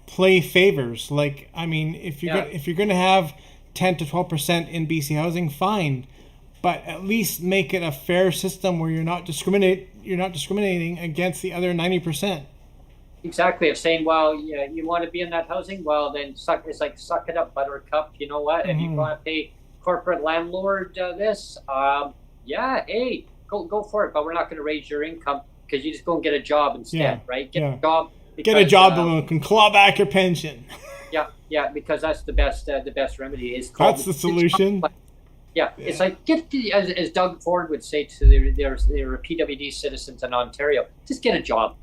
play favors. Like, I mean, if you're going to have 10 to 12% in BC housing, fine, but at least make it a fair system where you're not discriminating against the other 90%.
Exactly, of saying, well, yeah, you want to be in that housing, well, then suck it up, buttercup. You know what? If you want to pay corporate landlord this, hey, go for it. But we're not going to raise your income because you just go and get a job instead, right? Get a job.
Get a job that can claw back your pension.
Yeah, because that's the best remedy.
That's the solution.
It's like as Doug Ford would say to their PWD citizens in Ontario, just get a job.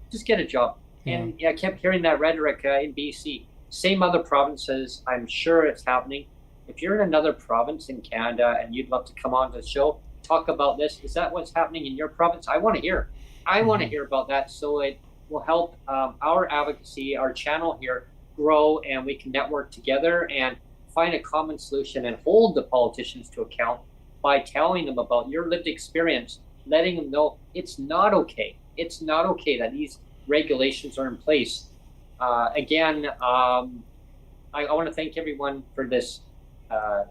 And I kept hearing that rhetoric in BC. Same other provinces, I'm sure it's happening. If you're in another province in Canada and you'd love to come on the show, talk about this. Is that what's happening in your province? I want to hear. I want to hear about that, so it will help our advocacy, our channel here grow, and we can network together and find a common solution and hold the politicians to account by telling them about your lived experience, letting them know it's not okay. It's not okay that these regulations are in place. Again, I want to thank everyone for this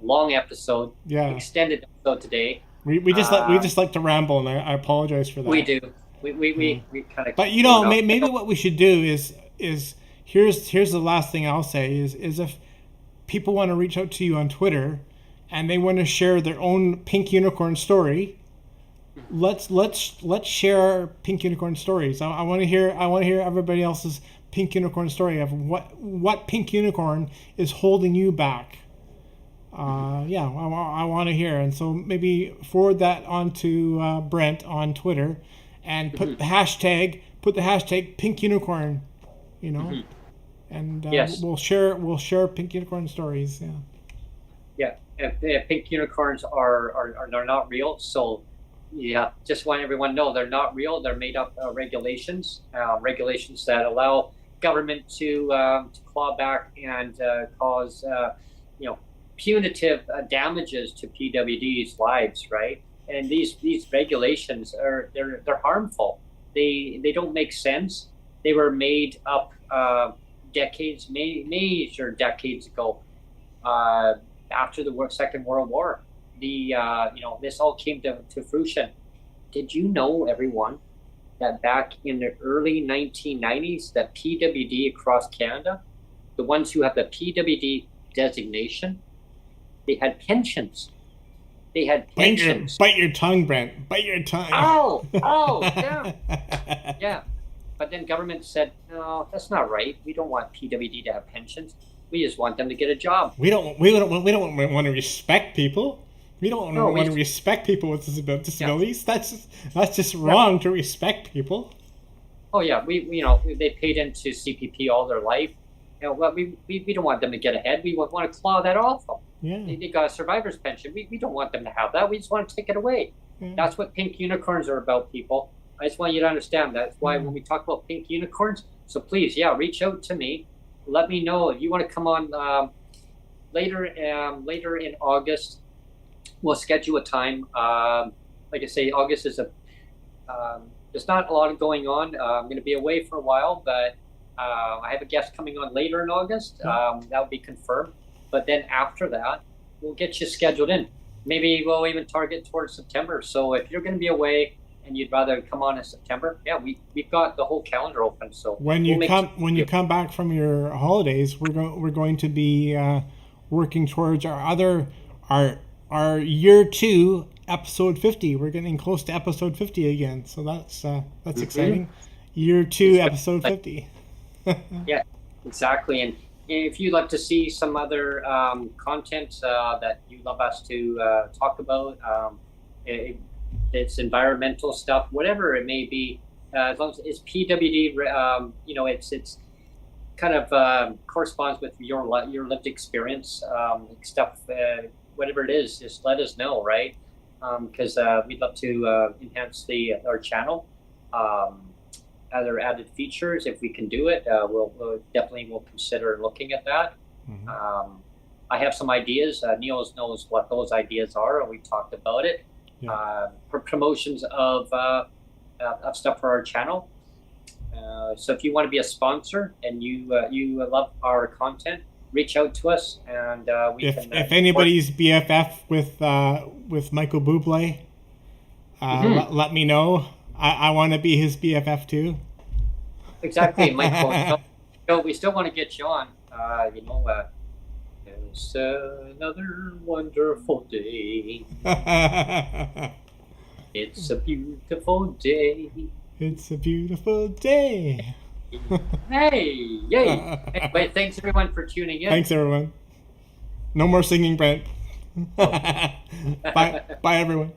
long episode, extended episode today.
We just like to ramble, and I apologize for that.
We do. We kind of.
But maybe what we should do is here's the last thing I'll say is if people want to reach out to you on Twitter and they want to share their own pink unicorn story, let's share pink unicorn stories. I want to hear everybody else's pink unicorn story of what pink unicorn is holding you back. I want to hear, and so maybe forward that on to Brent on Twitter, and put the hashtag pink unicorn, and we'll share pink unicorn stories.
If pink unicorns are not real, so just want everyone to know they're not real. They're made up regulations that allow government to claw back and cause punitive damages to PWD's lives, right? And these regulations they're harmful. They don't make sense. They were made up major decades ago, after the Second World War. This all came to fruition. Did you know, everyone, that back in the early 1990s, that PWD across Canada, the ones who have the PWD designation, they had pensions.
Bite your tongue, Brent. Bite your tongue.
Oh, yeah. But then government said, no, that's not right. We don't want PWD to have pensions. We just want them to get a job.
We don't want to respect people. We don't want to respect people with disabilities. Yeah. That's just wrong to respect people.
Oh yeah, they paid into CPP all their life. We don't want them to get ahead. We want to claw that off them.
Yeah.
They got a survivor's pension. We don't want them to have that. We just want to take it away. Yeah. That's what pink unicorns are about, people. I just want you to understand that. That's why when we talk about pink unicorns, so please, reach out to me. Let me know if you want to come on later in August. We'll schedule a time. Like I say, August is there's not a lot going on. I'm going to be away for a while, but I have a guest coming on later in August. That will be confirmed. But then after that, we'll get you scheduled in. Maybe we'll even target towards September. So if you're going to be away and you'd rather come on in September, we've got the whole calendar open. So
when you come back from your holidays, we're going to be working towards our year 2 episode 50. We're getting close to episode 50 again, so that's exciting. Year 2 episode 50.
Yeah, exactly. And if you'd like to see some other content that you'd love us to talk about, it's environmental stuff, whatever it may be, as long as it's PWD, it's kind of corresponds with your lived experience, stuff, whatever it is, just let us know, right? Because we'd love to enhance our channel. Other added features, if we can do it, we'll definitely consider looking at that. Mm-hmm. I have some ideas. Neil knows what those ideas are, and we talked about it. Yeah. For promotions of stuff for our channel. So if you want to be a sponsor and you love our content, reach out to us, and
if anybody's BFF with Michael Bublé, let me know. I want to be his BFF too.
Exactly, Michael. So we still want to get you on. It's another wonderful day. It's a beautiful day.
It's a beautiful day.
Hey, yay! Anyway, thanks everyone for tuning in.
Thanks everyone. No more singing, Brent. Bye, everyone.